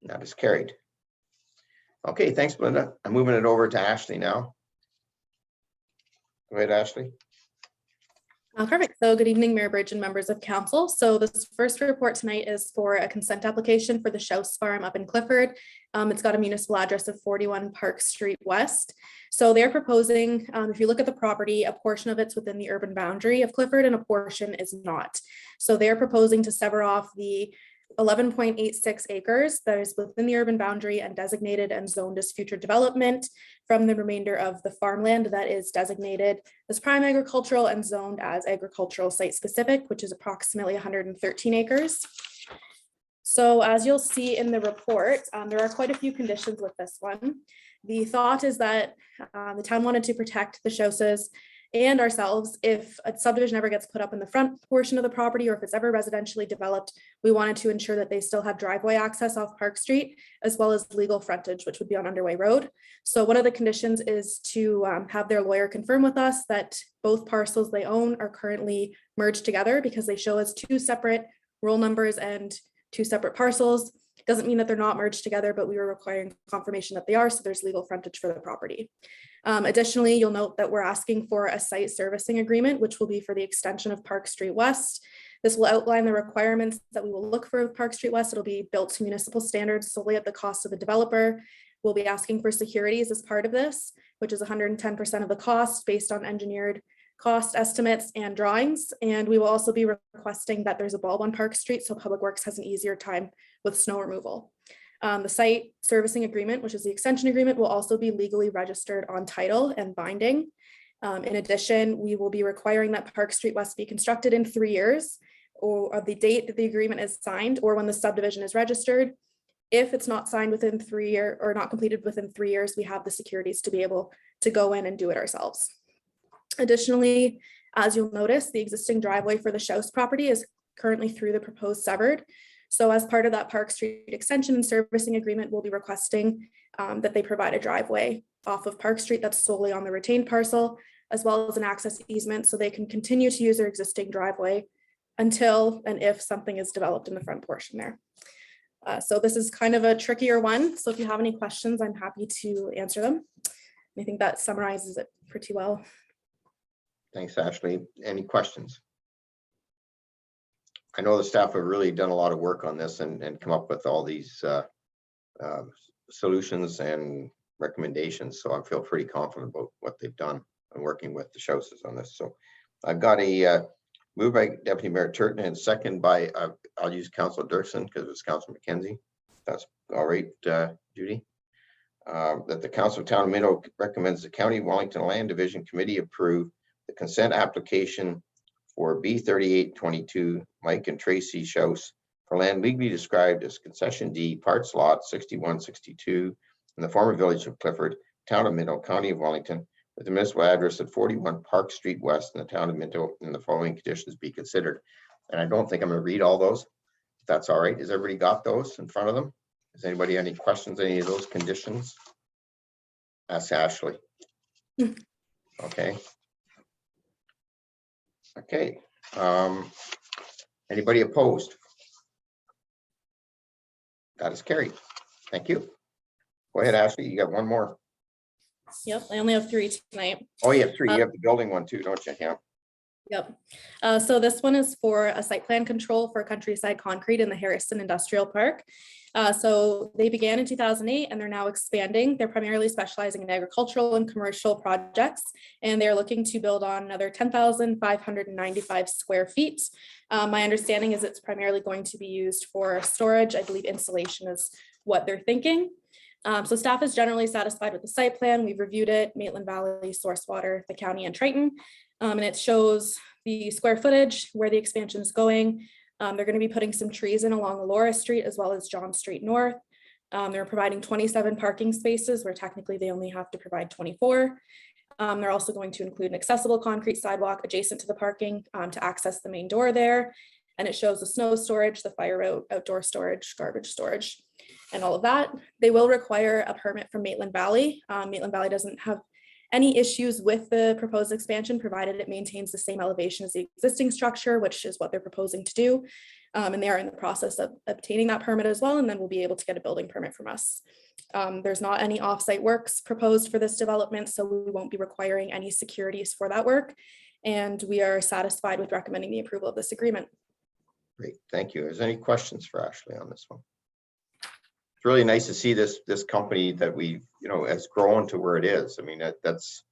That is carried. Okay, thanks, Belinda. I'm moving it over to Ashley now. Go ahead, Ashley. Perfect. So good evening, Mayor Bridge and members of council. So this first report tonight is for a consent application for the Shouse Farm up in Clifford. It's got a municipal address of 41 Park Street West. So they're proposing, if you look at the property, a portion of it's within the urban boundary of Clifford and a portion is not. So they're proposing to sever off the 11.86 acres that is within the urban boundary and designated and zoned as future development from the remainder of the farmland that is designated as prime agricultural and zoned as agricultural site specific, which is approximately 113 acres. So as you'll see in the report, there are quite a few conditions with this one. The thought is that the town wanted to protect the Shouses and ourselves. If a subdivision ever gets put up in the front portion of the property, or if it's ever residentially developed, we wanted to ensure that they still have driveway access off Park Street, as well as legal frontage, which would be on Underway Road. So one of the conditions is to have their lawyer confirm with us that both parcels they own are currently merged together, because they show as two separate roll numbers and two separate parcels. Doesn't mean that they're not merged together, but we were requiring confirmation that they are, so there's legal frontage for the property. Additionally, you'll note that we're asking for a site servicing agreement, which will be for the extension of Park Street West. This will outline the requirements that we will look for with Park Street West. It'll be built to municipal standards solely at the cost of the developer. We'll be asking for securities as part of this, which is 110% of the cost based on engineered cost estimates and drawings. And we will also be requesting that there's a bulb on Park Street so Public Works has an easier time with snow removal. The site servicing agreement, which is the extension agreement, will also be legally registered on title and binding. In addition, we will be requiring that Park Street West be constructed in 3 years, or the date that the agreement is signed, or when the subdivision is registered. If it's not signed within 3 years or not completed within 3 years, we have the securities to be able to go in and do it ourselves. Additionally, as you'll notice, the existing driveway for the Shouse property is currently through the proposed severed. So as part of that Park Street extension and servicing agreement, we'll be requesting that they provide a driveway off of Park Street that's solely on the retained parcel, as well as an access easement so they can continue to use their existing driveway until and if something is developed in the front portion there. So this is kind of a trickier one. So if you have any questions, I'm happy to answer them. I think that summarizes it pretty well. Thanks, Ashley. Any questions? I know the staff have really done a lot of work on this and come up with all these solutions and recommendations. So I feel pretty confident about what they've done and working with the Shouses on this. So I've got a move by Deputy Mayor Turton and second by, I'll use Councillor Dirksen because it's Councillor McKenzie. That's all right, Judy. That the Council of Town of Minto recommends the County of Wellington Land Division Committee approve the consent application for B3822 Mike and Tracy Shouse for land legally described as Concession D, Parts Lot 6162 in the former village of Clifford, Town of Minto, County of Wellington, with the municipal address at 41 Park Street West in the Town of Minto, and the following conditions be considered. And I don't think I'm going to read all those, if that's all right. Has everybody got those in front of them? Does anybody have any questions, any of those conditions? Ask Ashley. Okay. Okay. Anybody opposed? That is carried. Thank you. Go ahead, Ashley. You got one more. Yep, I only have 3 tonight. Oh, you have 3. You have the building one too, don't you? Yeah. Yep. So this one is for a site plan control for Countryside Concrete in the Harrison Industrial Park. So they began in 2008 and they're now expanding. They're primarily specializing in agricultural and commercial projects, and they're looking to build on another 10,595 square feet. My understanding is it's primarily going to be used for storage. I believe installation is what they're thinking. So staff is generally satisfied with the site plan. We've reviewed it, Maitland Valley, Source Water, the county, and Triton. And it shows the square footage, where the expansion is going. They're going to be putting some trees in along Laura Street as well as John Street North. They're providing 27 parking spaces where technically they only have to provide 24. They're also going to include an accessible concrete sidewalk adjacent to the parking to access the main door there. And it shows the snow storage, the fire route, outdoor storage, garbage storage, and all of that. They will require a permit from Maitland Valley. Maitland Valley doesn't have any issues with the proposed expansion, provided it maintains the same elevation as the existing structure, which is what they're proposing to do. And they are in the process of obtaining that permit as well, and then we'll be able to get a building permit from us. There's not any offsite works proposed for this development, so we won't be requiring any securities for that work. And we are satisfied with recommending the approval of this agreement. Great, thank you. Is there any questions for Ashley on this one? It's really nice to see this company that we, has grown to where it is. I mean, that's,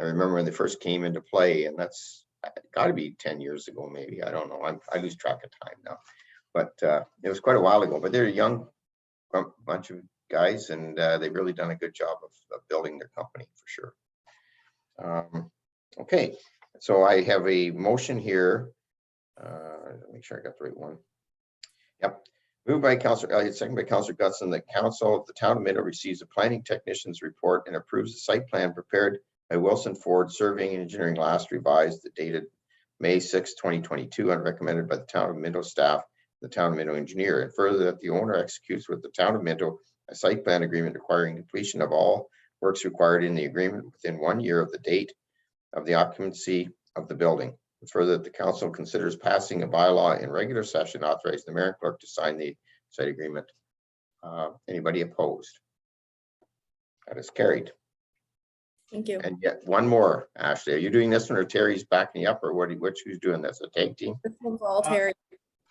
I remember when they first came into play, and that's got to be 10 years ago, maybe. I don't know. I lose track of time now, but it was quite a while ago. But they're a young bunch of guys, and they've really done a good job of building their company for sure. Okay, so I have a motion here. Make sure I got the right one. Yep. Moved by Councillor Elliott, second by Councillor Gutson, that Council of the Town of Minto receives a planning technician's report and approves the site plan prepared by Wilson Ford Surveying and Engineering, last revised, dated May 6, 2022, and recommended by the Town of Minto staff, the Town of Minto engineer, and further that the owner executes with the Town of Minto a site plan agreement requiring completion of all works required in the agreement within 1 year of the date of the occupancy of the building. Further, that the council considers passing a bylaw in regular session authorizing the mayor and clerk to sign the site agreement. Anybody opposed? That is carried. Thank you. And yet one more, Ashley. Are you doing this one, or Terry's backing you up, or who's doing this? A tag team? This one's all Terry.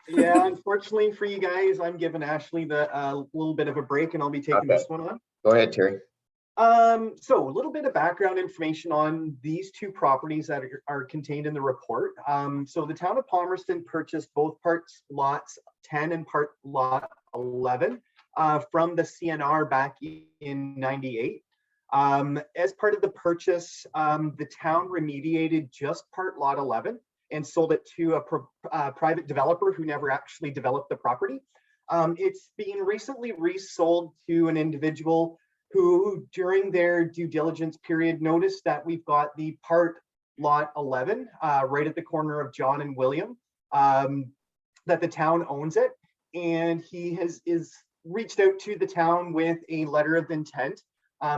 Yeah, unfortunately for you guys, I'm giving Ashley the little bit of a break, and I'll be taking this one on. Go ahead, Terry. So a little bit of background information on these 2 properties that are contained in the report. So the town of Palmerston purchased both parts lots 10 and part lot 11 from the CNR back in '98. As part of the purchase, the town remediated just part lot 11 and sold it to a private developer who never actually developed the property. It's being recently resold to an individual who, during their due diligence period, noticed that we've got the part lot 11 right at the corner of John and William, that the town owns it. And he is reached out to the town with a letter of intent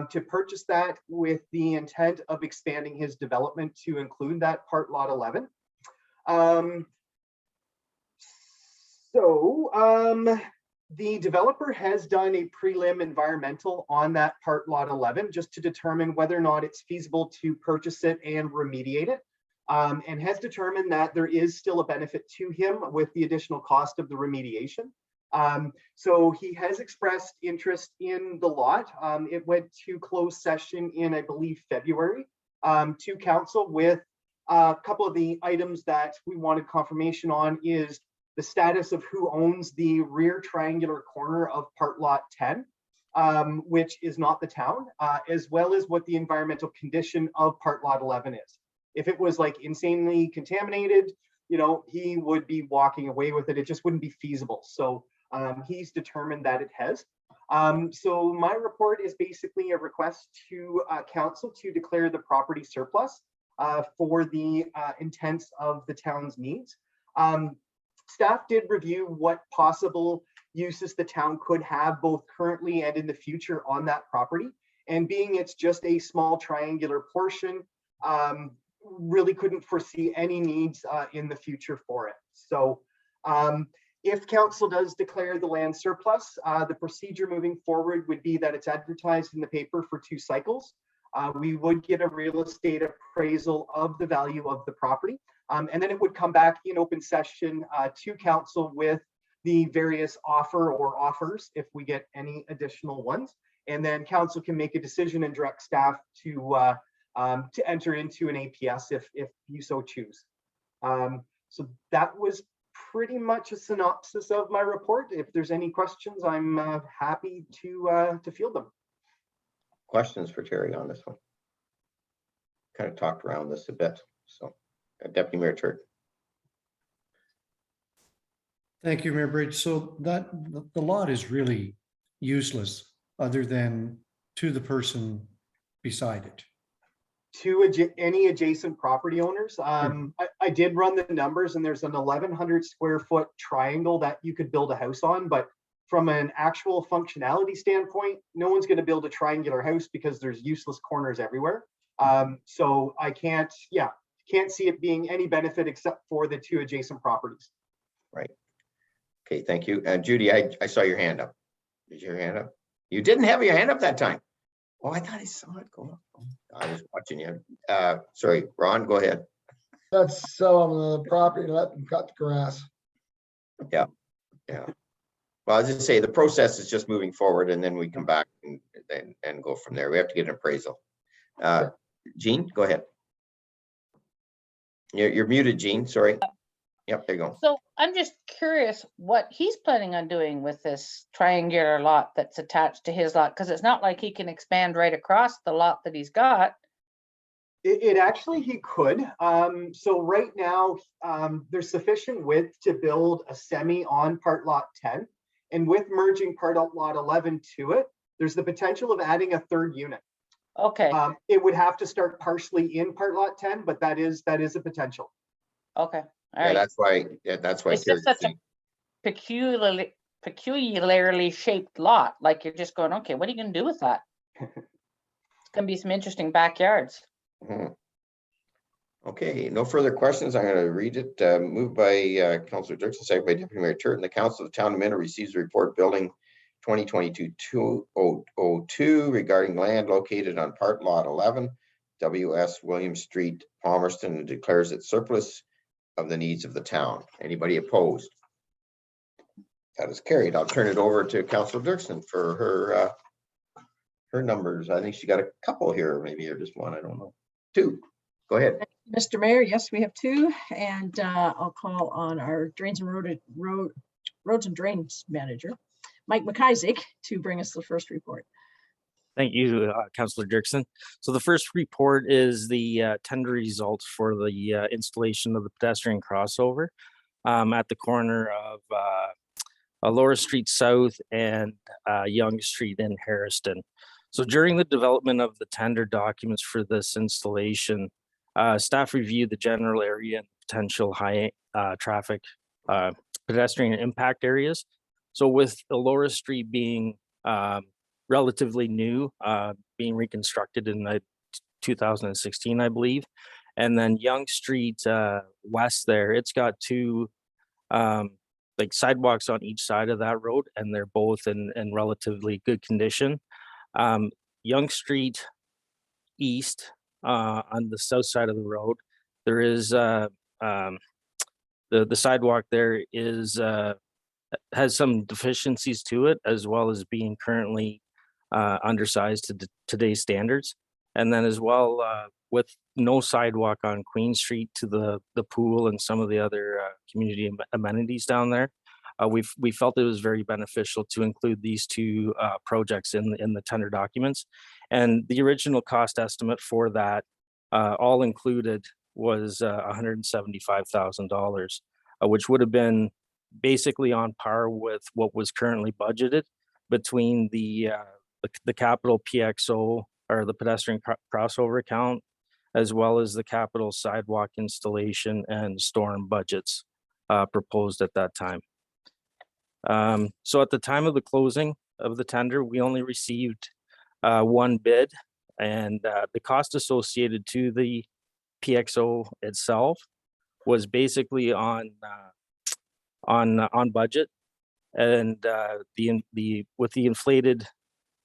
to purchase that with the intent of expanding his development to include that part lot 11. The developer has done a prelim environmental on that part lot 11 just to determine whether or not it's feasible to purchase it and remediate it, and has determined that there is still a benefit to him with the additional cost of the remediation. So he has expressed interest in the lot. It went to closed session in, I believe, February to council with a couple of the items that we wanted confirmation on is the status of who owns the rear triangular corner of part lot 10, which is not the town, as well as what the environmental condition of part lot 11 is. If it was like insanely contaminated, you know, he would be walking away with it. It just wouldn't be feasible. So he's determined that it has. So my report is basically a request to council to declare the property surplus for the intents of the town's needs. Staff did review what possible uses the town could have both currently and in the future on that property. And being it's just a small triangular portion, really couldn't foresee any needs in the future for it. So if council does declare the land surplus, the procedure moving forward would be that it's advertised in the paper for 2 cycles. We would get a real estate appraisal of the value of the property. And then it would come back in open session to council with the various offer or offers if we get any additional ones. And then council can make a decision and direct staff to enter into an APS if you so choose. So that was pretty much a synopsis of my report. If there's any questions, I'm happy to field them. Questions for Terry on this one? Kind of talked around this a bit. So, Deputy Mayor Turk. Thank you, Mayor Bridge. So that the lot is really useless other than to the person beside it. To any adjacent property owners. I did run the numbers and there's an 1,100 square foot triangle that you could build a house on, but from an actual functionality standpoint, no one's going to build a triangular house because there's useless corners everywhere. So I can't see it being any benefit except for the 2 adjacent properties. Right. Okay, thank you. Judy, I saw your hand up. Did your hand up? You didn't have your hand up that time. Oh, I thought I saw it go up. I was watching you. Sorry, Ron, go ahead. That's so on the property, let them cut the grass. Yeah. Well, as I say, the process is just moving forward and then we come back and go from there. We have to get an appraisal. Jean, go ahead. You're muted, Jean, sorry. Yep, there you go. So I'm just curious what he's planning on doing with this triangular lot that's attached to his lot, because it's not like he can expand right across the lot that he's got. It actually, he could. So right now, there's sufficient width to build a semi on part lot 10. And with merging part lot 11 to it, there's the potential of adding a 3rd unit. Okay. It would have to start partially in part lot 10, but that is a potential. Okay. All Yeah, right. that's why It's just such a peculiarly shaped lot. Like you're just going, okay, what are you going to do with that? It's going to be some interesting backyards. Okay, no further questions. I'm going to read it. Moved by Councillor Dirksen, second by Deputy Mayor Turton. The Council of the Town of Minto receives a report building 2022-202 regarding land located on part lot 11, W.S. William Street, Palmerston, and declares it surplus of the needs of the town. Anybody opposed? That is carried. I'll turn it over to Councillor Dirksen for her numbers. I think she got a couple here, maybe, or just one, I don't know. 2. Go ahead. Mr. Mayor, yes, we have 2, and I'll call on our Drains and Roads and Drains Manager, Mike McIsaac, to bring us the first report. Thank you, Councillor Dirksen. So the first report is the tender results for the installation of the pedestrian crossover at the corner of Laura Street South and Young Street in Harriston. So during the development of the tender documents for this installation, staff reviewed the general area and potential high traffic pedestrian impact areas So with Elora Street being relatively new, being reconstructed in 2016, I believe, and then Young Street west there, it's got two like sidewalks on each side of that road, and they're both in relatively good condition. Young Street east, on the south side of the road, there is the sidewalk there is has some deficiencies to it, as well as being currently undersized to today's standards. And then as well, with no sidewalk on Queen Street to the pool and some of the other community amenities down there, we felt it was very beneficial to include these two projects in the tender documents. And the original cost estimate for that, all included, was $175,000, which would have been basically on par with what was currently budgeted between the capital PXO, or the pedestrian crossover account, as well as the capital sidewalk installation and storm budgets proposed at that time. So at the time of the closing of the tender, we only received one bid, and the cost associated to the PXO itself was basically on budget, and with the inflated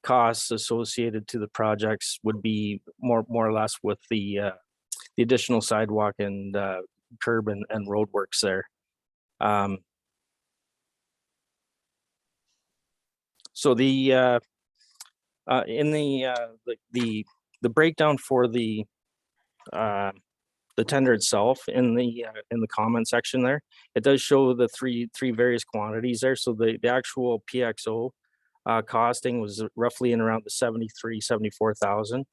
costs associated to the projects would be more or less with the additional sidewalk and curb and road works there. So the breakdown for the tender itself in the comment section there, it does show the three various quantities there. So the actual PXO costing was roughly in around the 74,000.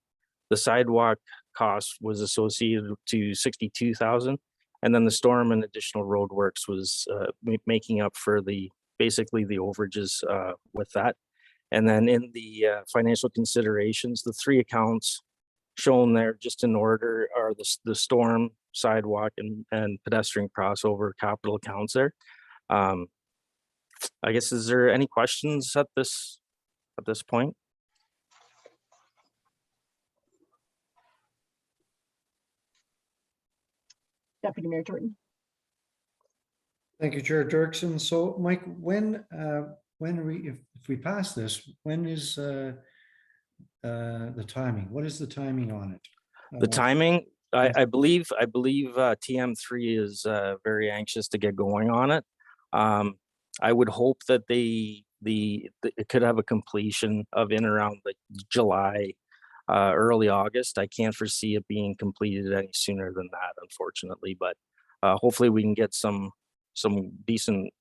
The sidewalk cost was associated to 62,000, and then the storm and additional road works was making up for basically the overages with that. And then in the financial considerations, the three accounts shown there just in order are the storm, sidewalk, and pedestrian crossover capital accounts there. I guess, is there any questions at this point? Deputy Mayor Jordan. Thank you, Chair Dirksen. So Mike, if we pass this, when is the timing? What is the timing on it? The timing, I believe TM3 is very anxious to get going on it. I would hope that it could have a completion of in around like July, early August. I can't foresee it being completed any sooner than that, unfortunately. But hopefully we can get some decent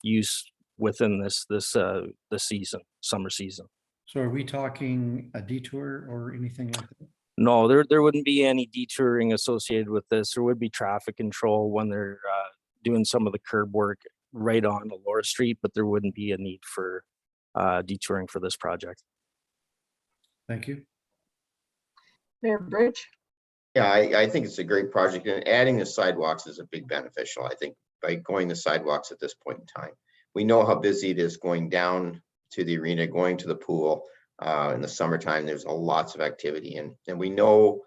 use within this season, summer season. So are we talking a detour or anything like that? No, there wouldn't be any detouring associated with this. There would be traffic control when they're doing some of the curb work right on Elora Street, but there wouldn't be a need for detouring for this project. Thank you. Mayor Bridge. Yeah, I think it's a great project, and adding the sidewalks is a big beneficial, I think, by going the sidewalks at this point in time. We know how busy it is going down to the arena, going to the pool. In the summertime, there's lots of activity, and we know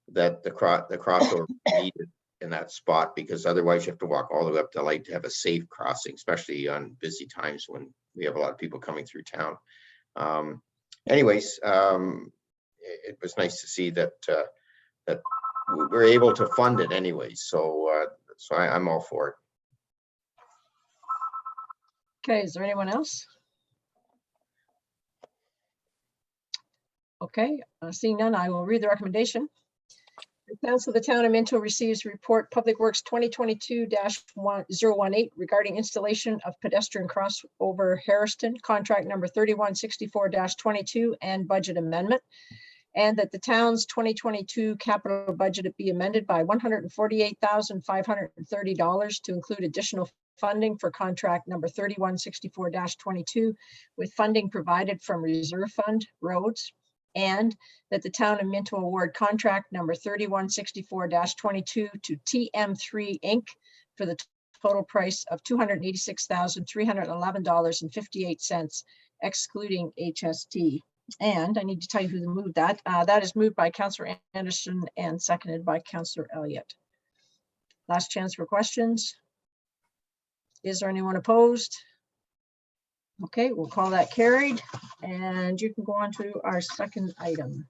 that the crossover is needed in that spot, because otherwise you have to walk all the way up to light to have a safe crossing, especially on busy times when we have a lot of people coming through town. Anyways, it was nice to see that we're able to fund it anyways. So I'm all for it. Okay, is there anyone else? Okay, seeing none, I will read the recommendation. The Council of the Town of Minto receives report Public Works 2022-018 regarding installation of pedestrian crossover Harriston, contract number 3164-22, and budget amendment. And that the town's 2022 capital budget be amended by $148,530 to include additional funding for contract number 3164-22, with funding provided from Reserve Fund Roads. And that the Town of Minto award contract number 3164-22 to TM3 Inc. for the total price of $286,311.58, excluding HST. And I need to tell you who moved that. That is moved by Councillor Anderson and seconded by Councillor Elliott. Last chance for questions. Is there anyone opposed? Okay, we'll call that carried, and you can go on to our second item.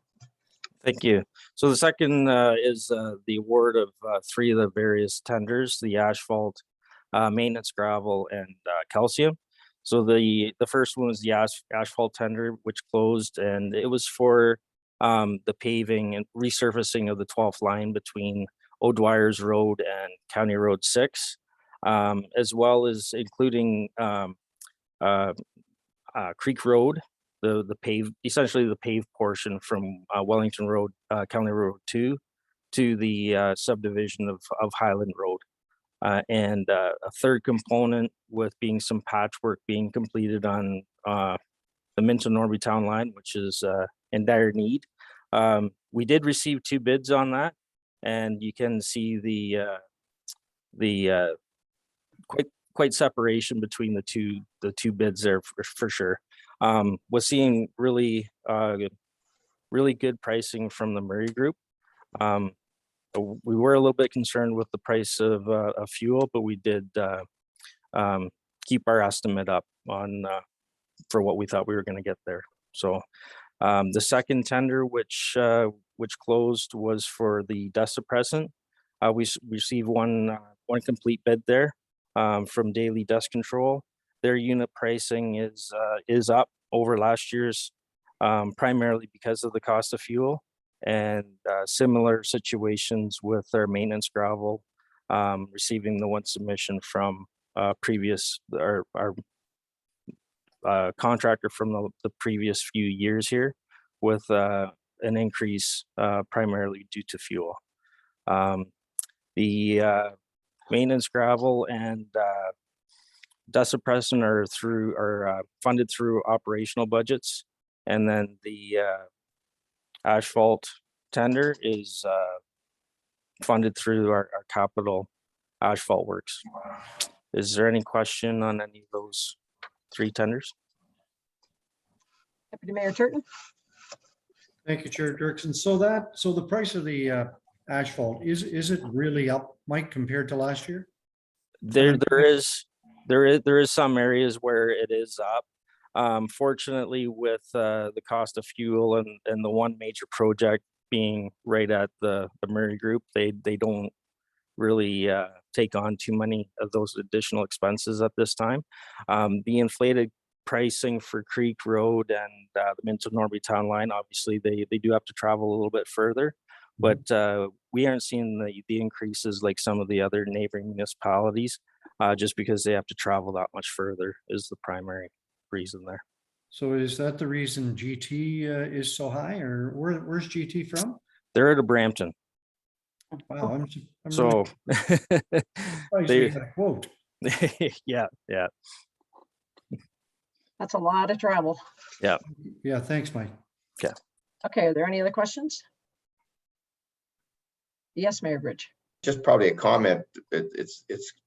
Thank you. So the second is the award of three of the various tenders, the asphalt, maintenance gravel, and calcium. So the first one was the asphalt tender, which closed, and it was for the paving and resurfacing of the 12th line between O'Dwyer's Road and County Road 6, as well as including Creek Road, the paved, essentially the paved portion from Wellington Road, County Road 2 to the subdivision of Highland Road. And a third component with being some patchwork being completed on the Minto Norby Town line, which is in dire need. We did receive 2 bids on that, and you can see the quite separation between the two bids there for sure. Was seeing really good pricing from the Murray Group. We were a little bit concerned with the price of fuel, but we did keep our estimate up on for what we thought we were going to get there. So the second tender, which closed, was for the dust suppressant. We received one complete bid there from Daily Dust Control. Their unit pricing is up over last year's, primarily because of the cost of fuel, and similar situations with our maintenance gravel, receiving the one submission from previous our contractor from the previous few years here, with an increase primarily due to fuel. The maintenance gravel and dust suppressant are funded through operational budgets, and then the asphalt tender is funded through our capital asphalt works. Is there any question on any of those 3 tenders? Deputy Mayor Turton. Thank you, Chair Dirksen. So the price of the asphalt, is it really up, Mike, compared to last year? There is some areas where it is up. Fortunately, with the cost of fuel and the one major project being right at the Murray Group, they don't really take on too many of those additional expenses at this time. The inflated pricing for Creek Road and the Minto Norby Town line, obviously they do have to travel a little bit further, but we aren't seeing the increases like some of the other neighboring municipalities, just because they have to travel that much further is the primary reason there. So is that the reason GT is so high, or where's GT from? They're out of Brampton. Wow, I'm so really they got a quote. yeah. That's a lot of travel. Yeah. Yeah, thanks, Mike. Yeah. Okay, are there any other questions? Yes, Mayor Bridge. Just probably a comment.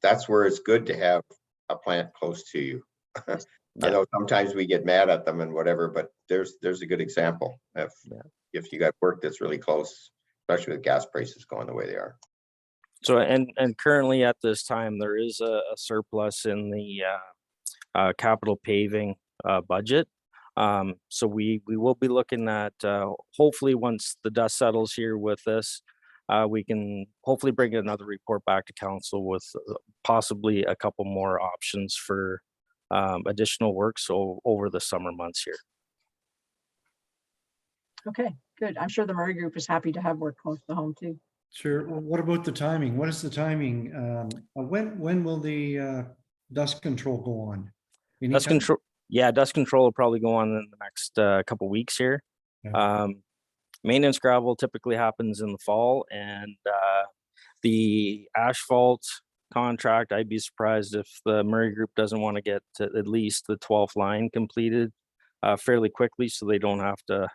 That's where it's good to have a plant close to you. I know sometimes we get mad at them and whatever, but there's a good example if you got work that's really close, especially with gas prices going the way they are. So and currently at this time there is a surplus in the capital paving budget. So we will be looking at hopefully once the dust settles here with this, we can hopefully bring another report back to council with possibly a couple more options for additional work so over the summer months here. Okay, good. I'm sure the Murray Group is happy to have work close to home too. Sure. What about the timing? What is the timing? When will the dust control go on? Dust control, yeah, dust control will probably go on in the next couple weeks here. Yeah. Maintenance gravel typically happens in the fall, and the asphalt contract, I'd be surprised if the Murray Group doesn't want to get to at least the 12th line completed fairly quickly, so they don't have to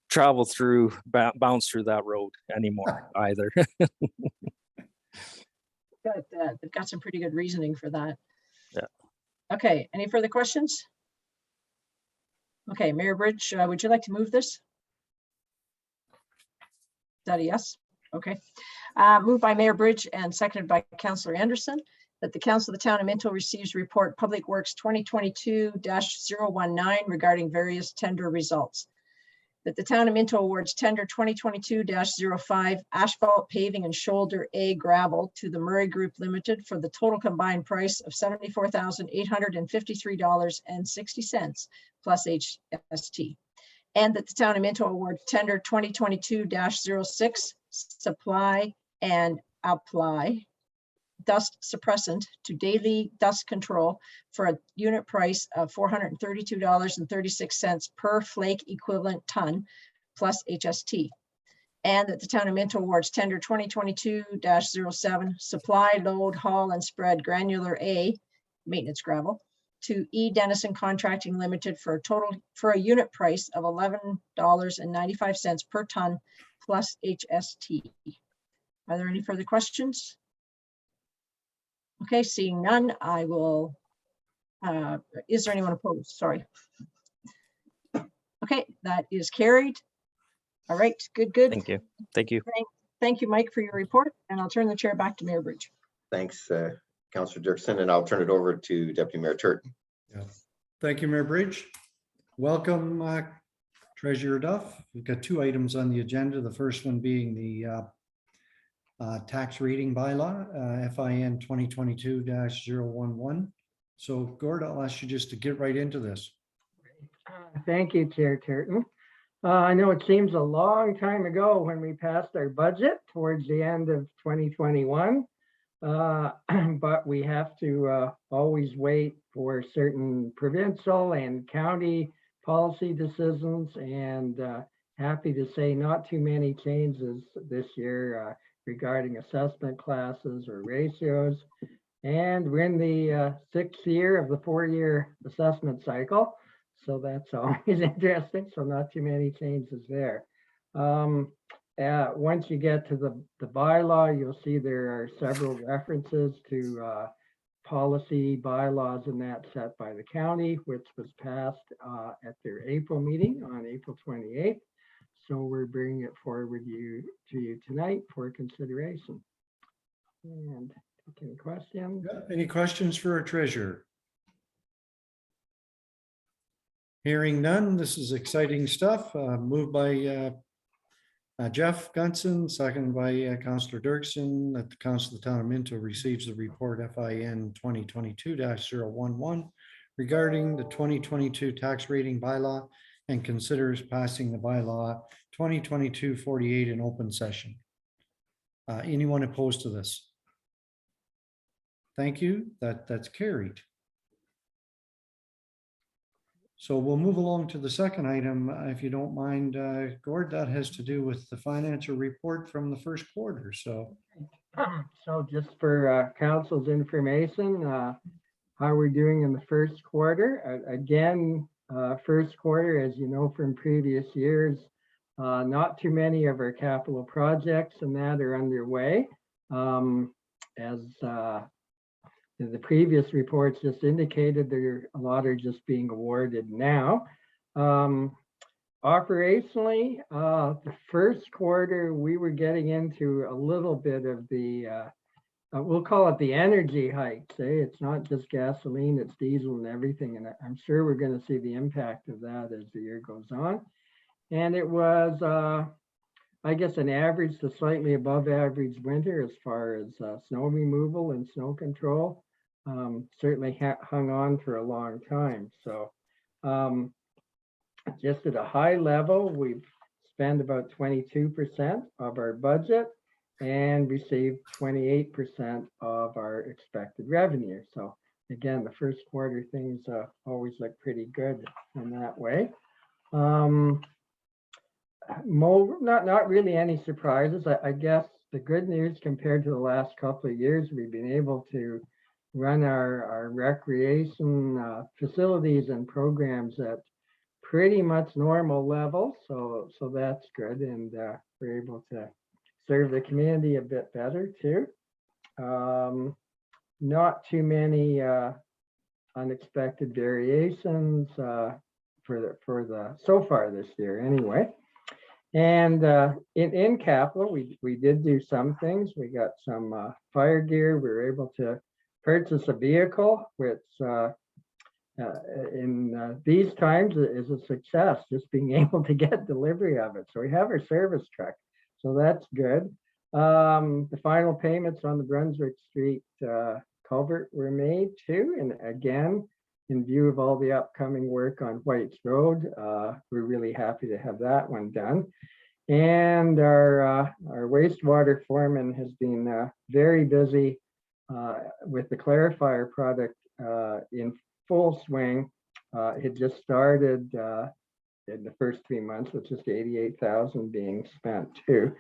travel through, bounce through that road anymore either. they've got some pretty good reasoning for that. Yeah. Okay, any further questions? Okay, Mayor Bridge, would you like to move this? Is that a yes? Okay. Moved by Mayor Bridge and seconded by Councillor Anderson, that the Council of the Town of Minto receives report Public Works 2022-019 regarding various tender results. That the Town of Minto awards tender 2022-05 asphalt paving and shoulder A gravel to the Murray Group Limited for the total combined price of $74,853.60 plus HST. And that the Town of Minto awards tender 2022-06 supply and apply dust suppressant to daily dust control for a unit price of $432.36 per flake equivalent ton plus HST. And that the Town of Minto awards tender 2022-07 supply, load, haul, and spread granular A maintenance gravel to E. Dennison Contracting Limited for a unit price of $11.95 per ton plus HST. Are there any further questions? Okay, seeing none, I will, is there anyone opposed? Sorry. Okay, that is carried. All right, good. Thank you. Thank you. Thank you, Mike, for your report, and I'll turn the chair back to Mayor Bridge. Thanks, Councillor Dirksen, and I'll turn it over to Deputy Mayor Turton. Yeah. Thank you, Mayor Bridge. Welcome, Treasurer Duff. We've got two items on the agenda. The first one being the tax rating bylaw, FIN 2022-011. So Gord, I'll ask you just to get right into this. Thank you, Chair Turton. I know it seems a long time ago when we passed our budget towards the end of 2021, but we have to always wait for certain provincial and county policy decisions, and happy to say not too many changes this year regarding assessment classes or ratios. And we're in the 6th year of the 4-year assessment cycle. So that's always interesting. So not too many changes there. Once you get to the bylaw, you'll see there are several references to policy bylaws and that set by the county, which was passed at their April meeting on April 28th. So we're bringing it forward to you tonight for consideration. And any questions? Any questions for our treasurer? Hearing none, this is exciting stuff. Moved by Jeff Gunson, seconded by Councillor Dirksen, that the Council of the Town of Minto receives the report FIN 2022-011 regarding the 2022 tax rating bylaw and considers passing the bylaw 2022-48 in open session. Anyone opposed to this? Thank you. That's carried. So we'll move along to the second item, if you don't mind, Gord. That has to do with the financial report from the first quarter. So just for council's information, how we're doing in the first quarter. Again, first quarter, as you know from previous years, not too many of our capital projects and that are underway. As the previous reports just indicated, a lot are just being awarded now. Operationally, the first quarter, we were getting into a little bit of the, we'll call it the energy hikes. It's not just gasoline, it's diesel and everything. And I'm sure we're going to see the impact of that as the year goes on. And it was, I guess, an average to slightly above average winter as far as snow removal and snow control. Certainly hung on for a long time. So just at a high level, we've spent about 22% of our budget and received 28% of our expected revenue. So again, the first quarter things always look pretty good in that way. Not really any surprises. I guess the good news compared to the last couple of years, we've been able to run our recreation facilities and programs at pretty much normal levels. So that's good. And we're able to serve the community a bit better too. Not too many unexpected variations for the so far this year anyway. And in capital, we did do some things. We got some fire gear. We were able to purchase a vehicle, which in these times is a success, just being able to get delivery of it. So we have our service truck, so that's good. The final payments on the Brunswick Street culvert were made too, and again, in view of all the upcoming work on White's Road, we're really happy to have that one done. And our wastewater foreman has been very busy with the clarifier product in full swing. It just started in the first 3 months, with just 88,000 being spent too,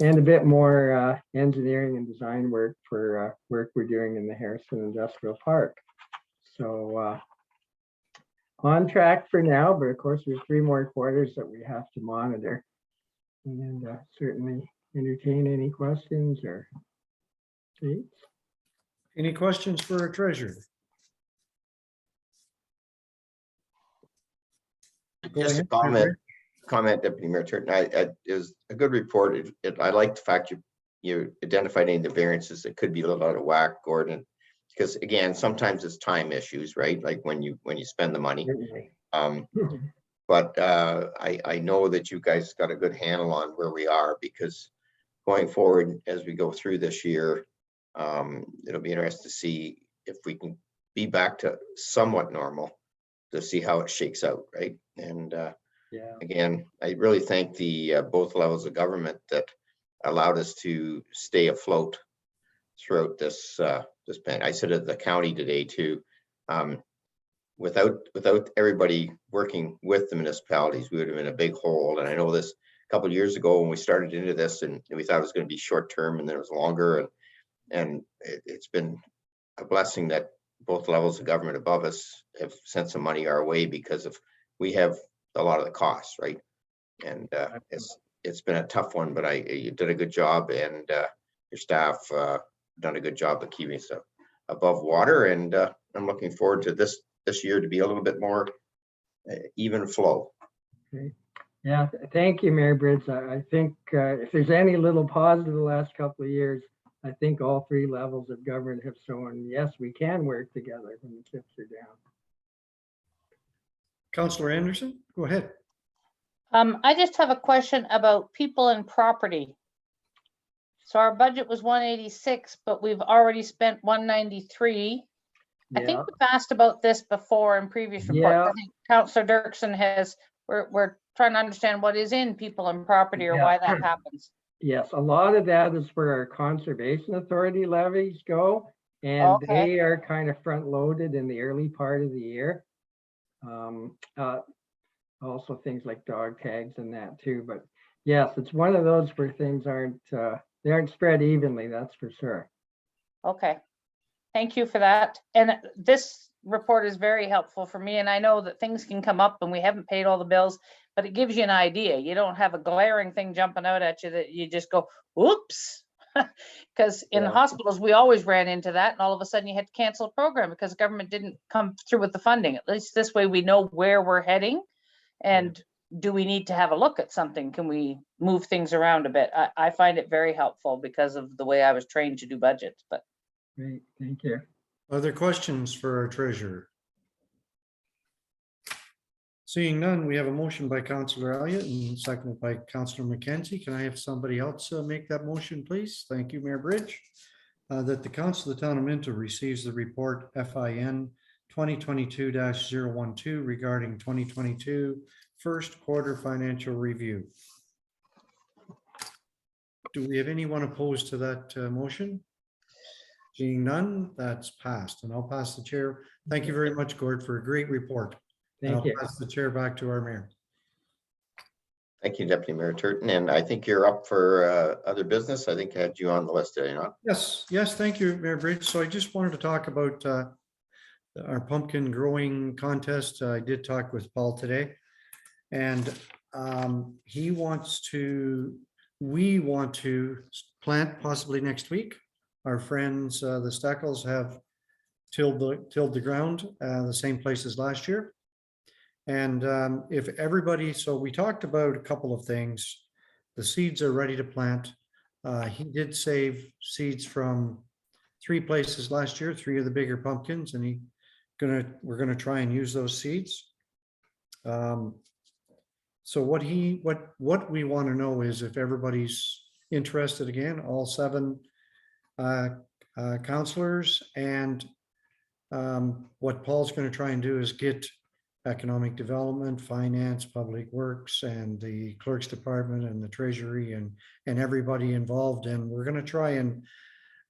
and a bit more engineering and design work for work we're doing in the Harrison Industrial Park. So on track for now, but of course we have 3 more quarters that we have to monitor, and certainly entertain any questions or states. Any questions for our treasurer? Just a comment, Deputy Mayor Turton. It was a good report. I like the fact you identified any of the variances that could be a little out of whack, Gordon, because again, sometimes it's time issues, right? Like when you spend the money. But I know that you guys got a good handle on where we are, because going forward as we go through this year, it'll be interesting to see if we can be back to somewhat normal, to see how it shakes out, right? And again, I really thank the both levels of government that allowed us to stay afloat throughout this this pandemic. I said at the county today too, without everybody working with the municipalities, we would have been in a big hole. And I know this a couple of years ago when we started into this, and we thought it was going to be short term, and then it was longer, and it's been a blessing that both levels of government above us have sent some money our way, because of we have a lot of the costs, right? And it's been a tough one, but you did a good job, and your staff done a good job of keeping us above water. And I'm looking forward to this year to be a little bit more even flow. Okay. Yeah, thank you, Mary Bridge. I think if there's any little positive the last couple of years, I think all 3 levels of government have shown, yes, we can work together when the chips are down. Councillor Anderson, go ahead. I just have a question about people and property. So our budget was 186, but we've already spent 193. I think we've asked about this before in previous reports. I think Councillor Dirksen has, we're trying to understand what is in people and property, or why that happens. Yes, a lot of that is where our conservation authority levies go, and they are kind of front loaded in the early part of the year. Also things like dog tags and that too, but yes, it's one of those where things they aren't spread evenly, that's for sure. Okay, thank you for that. And this report is very helpful for me, and I know that things can come up and we haven't paid all the bills, but it gives you an idea. You don't have a glaring thing jumping out at you that you just go, oops. Because in the hospitals, we always ran into that, and all of a sudden you had to cancel a program because the government didn't come through with the funding. At least this way we know where we're heading, and do we need to have a look at something? Can we move things around a bit? I find it very helpful because of the way I was trained to do budgets. But great, thank you. Other questions for our treasurer? Seeing none, we have a motion by Councillor Elliott and seconded by Councillor McKenzie. Can I have somebody else make that motion, please? Thank you, Mayor Bridge. That the Council of the Town of Minto receives the report FIN 2022-012 regarding 2022 first quarter financial review. Do we have anyone opposed to that motion? Seeing none, that's passed, and I'll pass the chair. Thank you very much, Gord, for a great report. Thank you. I'll pass the chair back to our mayor. Thank you, Deputy Mayor Turton. And I think you're up for other business. I think I had you on the list today, not? Yes, thank you, Mayor Bridge. So I just wanted to talk about our pumpkin growing contest. I did talk with Paul today, and we want to plant possibly next week. our friends, the Steckles, have tilled the ground, the same place as last year. And if everybody, so we talked about a couple of things. The seeds are ready to plant. He did save seeds from 3 places last year, 3 of the bigger pumpkins, and we're gonna try and use those seeds. So what we want to know is if everybody's interested again, all 7 counselors, and what Paul's going to try and do is get economic development, finance, public works, and the clerk's department and the treasury and everybody involved. And we're going to try and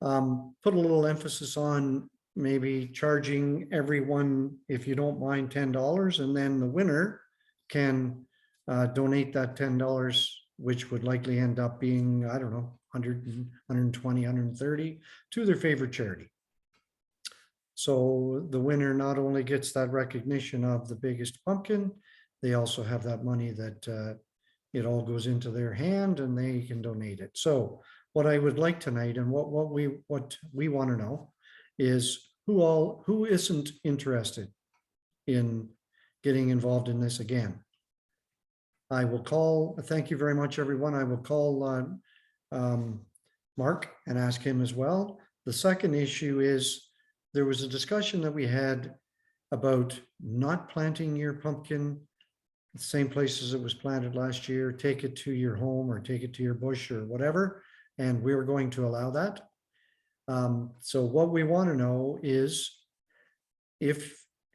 put a little emphasis on maybe charging everyone, if you don't mind, $10, and then the winner can donate that $10, which would likely end up being, I don't know, 100, 120, 130 to their favorite charity. So the winner not only gets that recognition of the biggest pumpkin, they also have that money that it all goes into their hand and they can donate it. So what I would like tonight, and what we want to know is who isn't interested in getting involved in this again. I will call, thank you very much, everyone. I will call Mark and ask him as well. The second issue is there was a discussion that we had about not planting your pumpkin the same places it was planted last year. Take it to your home or take it to your bush or whatever, and we're going to allow that. So what we want to know is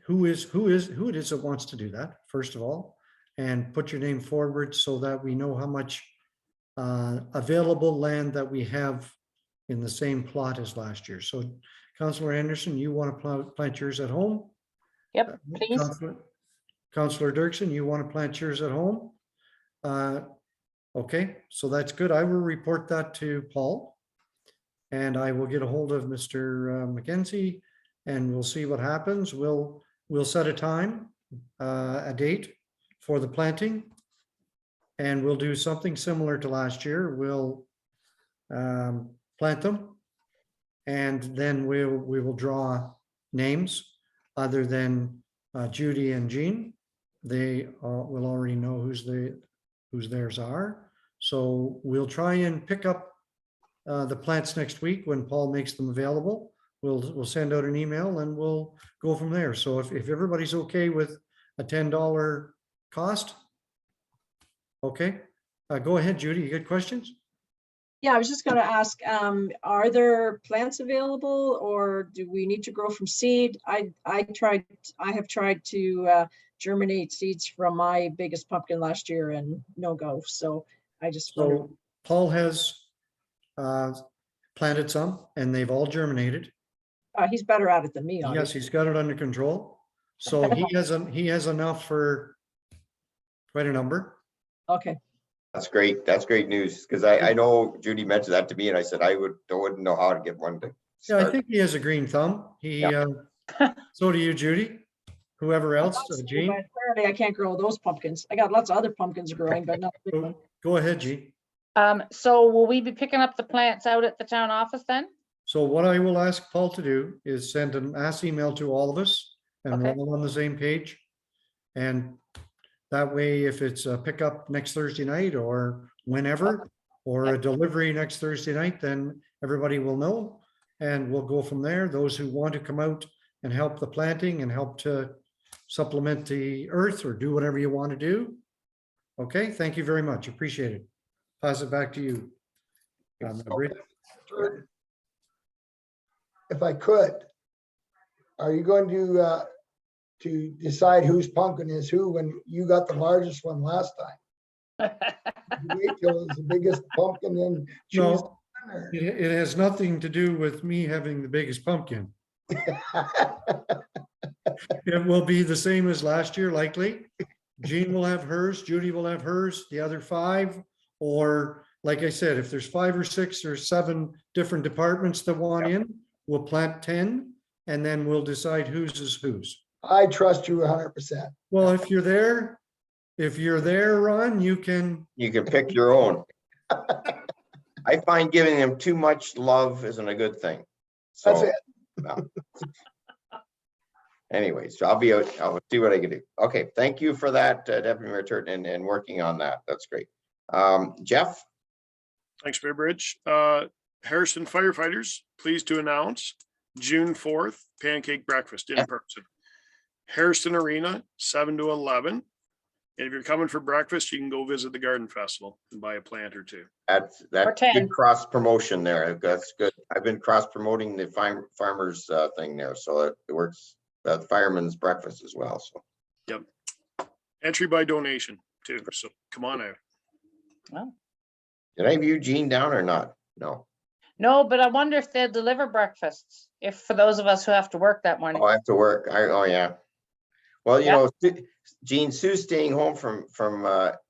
who it is that wants to do that, first of all, and put your name forward so that we know how much available land that we have in the same plot as last year. So Councillor Anderson, you want to plant yours at home? Yep, please. Councillor Dirksen, you want to plant yours at home? Okay, so that's good. I will report that to Paul. And I will get a hold of Mr. Mackenzie and we'll see what happens. We'll set a time, a date for the planting. And we'll do something similar to last year. We'll plant them. And then we will draw names other than Judy and Jean. They will already know whose theirs are. So we'll try and pick up the plants next week when Paul makes them available. We'll send out an email and we'll go from there. So if everybody's okay with a $10 cost, okay. Go ahead, Judy. You got questions? Yeah, I was just going to ask, are there plants available or do we need to grow from seed? I have tried to germinate seeds from my biggest pumpkin last year and no go. So I just wondered. So Paul has planted some and they've all germinated. He's better at it than me, obviously. Yes, he's got it under control. So he has enough for quite a number. Okay. That's great. That's great news. Because I know Judy mentioned that to me and I said, I wouldn't know how to get one to start. Yeah, I think he has a green thumb. So do you, Judy? Whoever else, Jean? Apparently I can't grow those pumpkins. I got lots of other pumpkins growing, but not a big one. Go ahead, Jean. So will we be picking up the plants out at the town office then? So what I will ask Paul to do is send a mass email to all of us and we're all on the same page. And that way, if it's a pickup next Thursday night or whenever, or a delivery next Thursday night, then everybody will know and we'll go from there. Those who want to come out and help the planting and help to supplement the earth or do whatever you want to do. Okay, thank you very much. Appreciate it. Pass it back to you. If I could, are you going to decide whose pumpkin is who when you got the largest one last time? Wait till it's the biggest pumpkin and choose. No, it has nothing to do with me having the biggest pumpkin. It will be the same as last year, likely. Jean will have hers, Judy will have hers, the other 5, or like I said, if there's 5 or 6 or 7 different departments that want in, we'll plant 10 and then we'll decide whose is whose. I trust you 100%. Well, if you're there, Ron, you can pick your own. I find giving them too much love isn't a good thing. That's So, it. no. Anyways, so I'll see what I can do. Okay, thank you for that, Deputy Mayor Turton, and working on that. That's great. Jeff? Thanks, Mayor Bridge. Harrison firefighters, pleased to announce June 4th, pancake breakfast in person. Harrison Arena, 7 to 11. And if you're coming for breakfast, you can go visit the garden festival and buy a plant or two. That's Or 10. good cross promotion there. That's good. I've been cross promoting the farmers thing there, so it works. The fireman's breakfast as well. So Yep. Entry by donation too. So come on out. Well, did I have Eugene down or not? No. no, but I wonder if they'll deliver breakfasts, if for those of us who have to work that morning. Oh, I have to work. Oh yeah. Well, you Yeah. know, Jean Sue's staying home from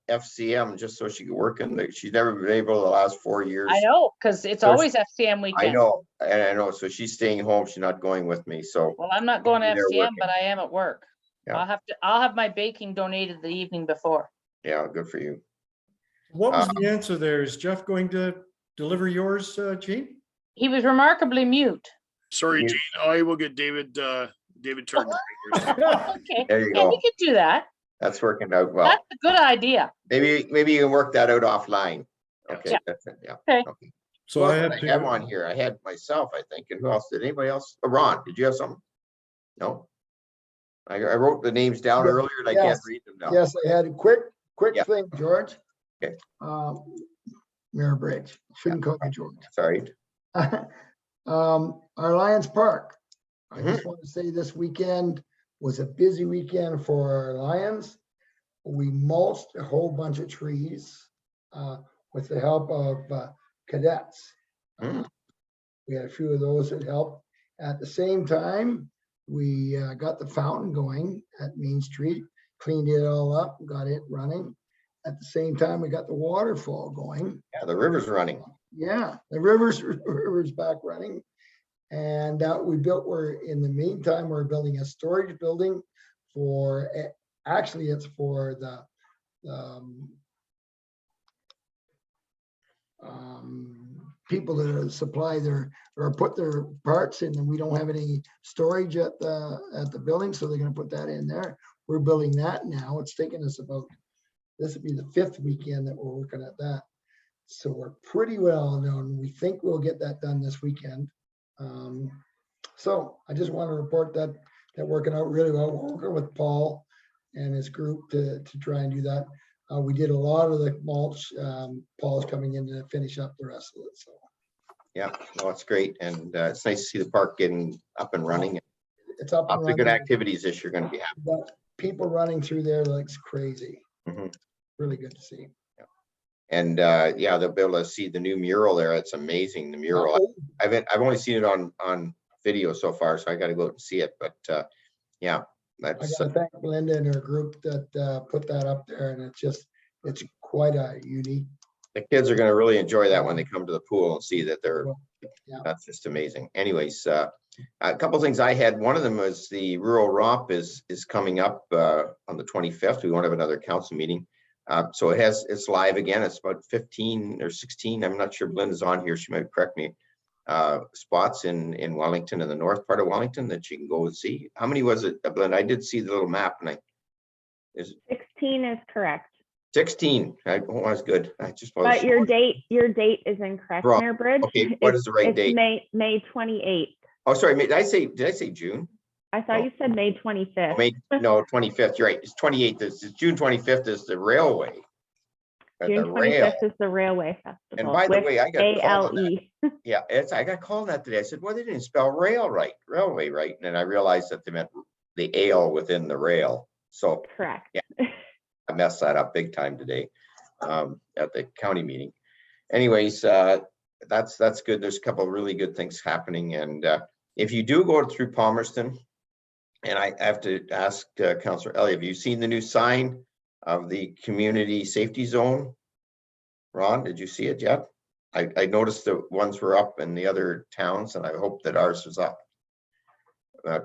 FCM just so she could work in the. She's never been able the last 4 years. I know, because it's So always FCM weekend. I know, and I know. So she's staying home. She's not going with me. So Well, I'm not going to They're FCM, but I am at work. Yeah. I'll have my baking donated the evening before. yeah, good for you. What was the answer there? Is Jeff going to deliver yours, Gene? He was remarkably mute. Sorry, Gene. I will get David Turton. Okay, There you yeah, go. we could do that. That's working out well. That's a good idea. Maybe you can work that out offline. Okay, Yeah. that's it. Yeah. Okay. So Who I else have did I have to, on here. I had myself, I think, and who else? Did anybody else? Ron, did you have something? No. I wrote the names down Yeah, earlier and I can't yes, read them now. Yes, I had a quick Yeah. thing, George. Okay. Mayor Bridge, shouldn't call you George. Sorry. Our Lions Park. I Mm-hmm. just want to say this weekend was a busy weekend for our Lions. We mulched a whole bunch of trees with the help of cadets. We had a few of those that helped. At the same time, we got the fountain going at Main Street, cleaned it all up, got it running. At the same time, we got the waterfall going. Yeah, the river's running. Yeah, the river's back running. And we're in the meantime, we're building a storage building for, actually it's for the people that are supply their, or put their parts in, and we don't have any storage at the building, so they're gonna put that in there. We're building that now. It's taken us about, this will be the 5th weekend that we're working at that. So we're pretty well known. We think we'll get that done this weekend. So I just want to report that they're working out really well. We're working with Paul and his group to try and do that. We did a lot of the mulch. Paul's coming in to finish up the rest of it. So Yeah, no, it's great. And it's nice to see the park getting up and running. it's up and Lots of good running. activities this year going to be happening. Got people running through there like crazy. Mhm. Really good to see. And yeah, they'll be able to see the new mural there. It's amazing, the mural. I've only seen it on video so far, so I got to go out and see it. But yeah, I that's gotta thank Linda and her group that put that up there, and it's quite a unique. the kids are going to really enjoy that when they come to the pool and see that they're. Yeah. That's just amazing. Anyways, a couple things I had. One of them was the rural romp is coming up on the 25th. We won't have another council meeting. So it's live again. It's about 15 or 16. I'm not sure Belinda's on here. She might correct me. Spots in Wellington, in the north part of Wellington, that you can go and see. How many was it, Belinda? I did see the little map, and 16 is correct. 16. Oh, that's good. I just was. But your date is incorrect, Wrong. Mayor Bridge. Okay, what is the right It's date? May 28th. Oh, sorry. Did I say June? I thought you said May 25th. No, 25th. You're right. It's 28th. It's June 25th is the railway. June The rail. 25th is the Railway Festival. And by the with way, I got called on ALE. that. Yeah, I got called on that today. I said, well, they didn't spell railway right. And I realized that they meant the ale within the rail. So Correct. yeah, I messed that up big time today at the county meeting. Anyways, that's good. There's a couple of really good things happening. And if you do go through Palmerston, and I have to ask Councillor Elliott, have you seen the new sign of the community safety zone? Ron, did you see it yet? I noticed the ones were up in the other towns, and I hope that ours was up.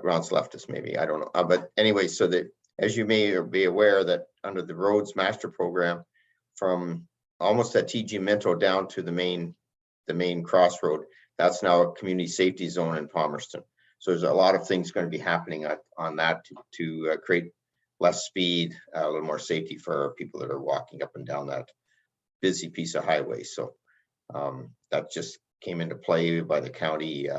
Ron's left us, maybe, I don't know. But anyway, so that, as you may be aware, that under the roads master program, from almost at TG Minto down to the main the main crossroad. That's now a community safety zone in Palmerston. So there's a lot of things going to be happening on that to create less speed, a little more safety for people that are walking up and down that busy piece of highway. So that just came into play by the county,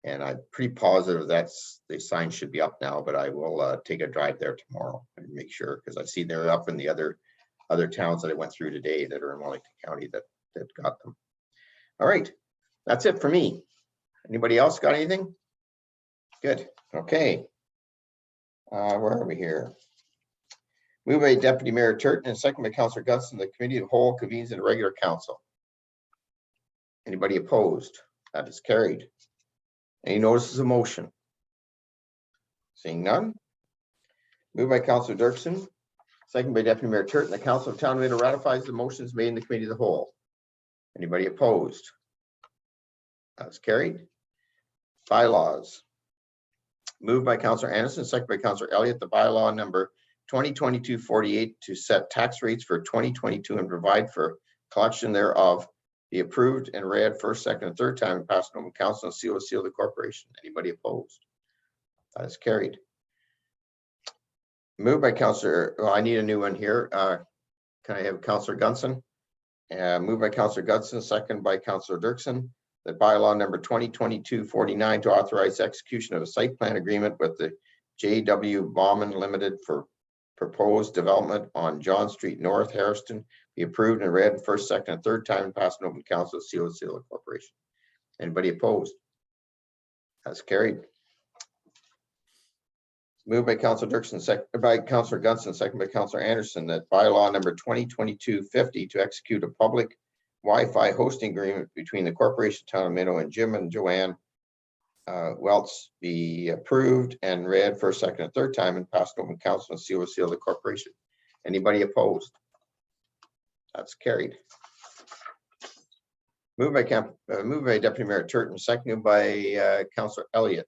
and I'm pretty positive that's the sign should be up now, but I will take a drive there tomorrow and make sure, because I see they're up in the other towns that I went through today that are in Wellington County that got them. All right, that's it for me. Anybody else got anything? Good. Okay. Where are we here? Moved by Deputy Mayor Turton and second by Councillor Gunson, the committee of the whole convenes in a regular council. Anybody opposed? That is carried. Any notices of motion? Seeing none. Moved by Councillor Dirksen, second by Deputy Mayor Turton, the Council of Town of Minto ratifies the motions made in the committee of the whole. Anybody opposed? That's carried. Bylaws. Moved by Councillor Anderson, second by Councillor Elliott, the bylaw number 2022-48 to set tax rates for 2022 and provide for collection thereof be approved and read first, second, and third time and passed on council and seal the corporation. Anybody opposed? That is carried. Moved by Councillor, well, I need a new one here. Can I have Councillor Gunson? Moved by Councillor Gunson, second by Councillor Dirksen, that bylaw number 2022-49 to authorize execution of a site plan agreement with the J.W. Bauman Limited for proposed development on John Street North, Harrison, be approved and read first, second, and third time and passed on open council seal the corporation. Anybody opposed? That's carried. Moved by Councillor Dirksen, second by Councillor Gunson, second by Councillor Anderson, that bylaw number 2022-50 to execute a public Wi-Fi hosting agreement between the Corporation of Town of Minto and Jim and Joanne Welts be approved and read first, second, and third time and passed open council and seal the corporation. Anybody opposed? That's carried. Moved by Deputy Mayor Turton, seconded by Councillor Elliott,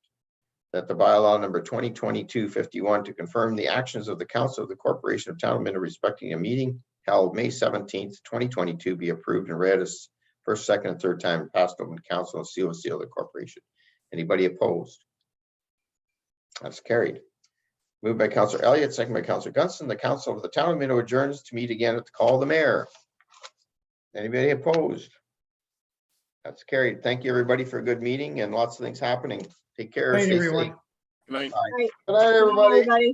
that the bylaw number 2022-51 to confirm the actions of the Council of the Corporation of Town of Minto respecting a meeting held May 17th, 2022 be approved and read as first, second, and third time and passed open council and seal the corporation. Anybody opposed? That's carried. Moved by Councillor Elliott, second by Councillor Gunson, the Council of the Town of Minto adjourns to meet again at the call of the mayor. Anybody opposed? That's carried. Thank you, everybody, for a good meeting and lots of things happening. Take care. Good night, Stay everyone. safe. Good night. Good night, everybody.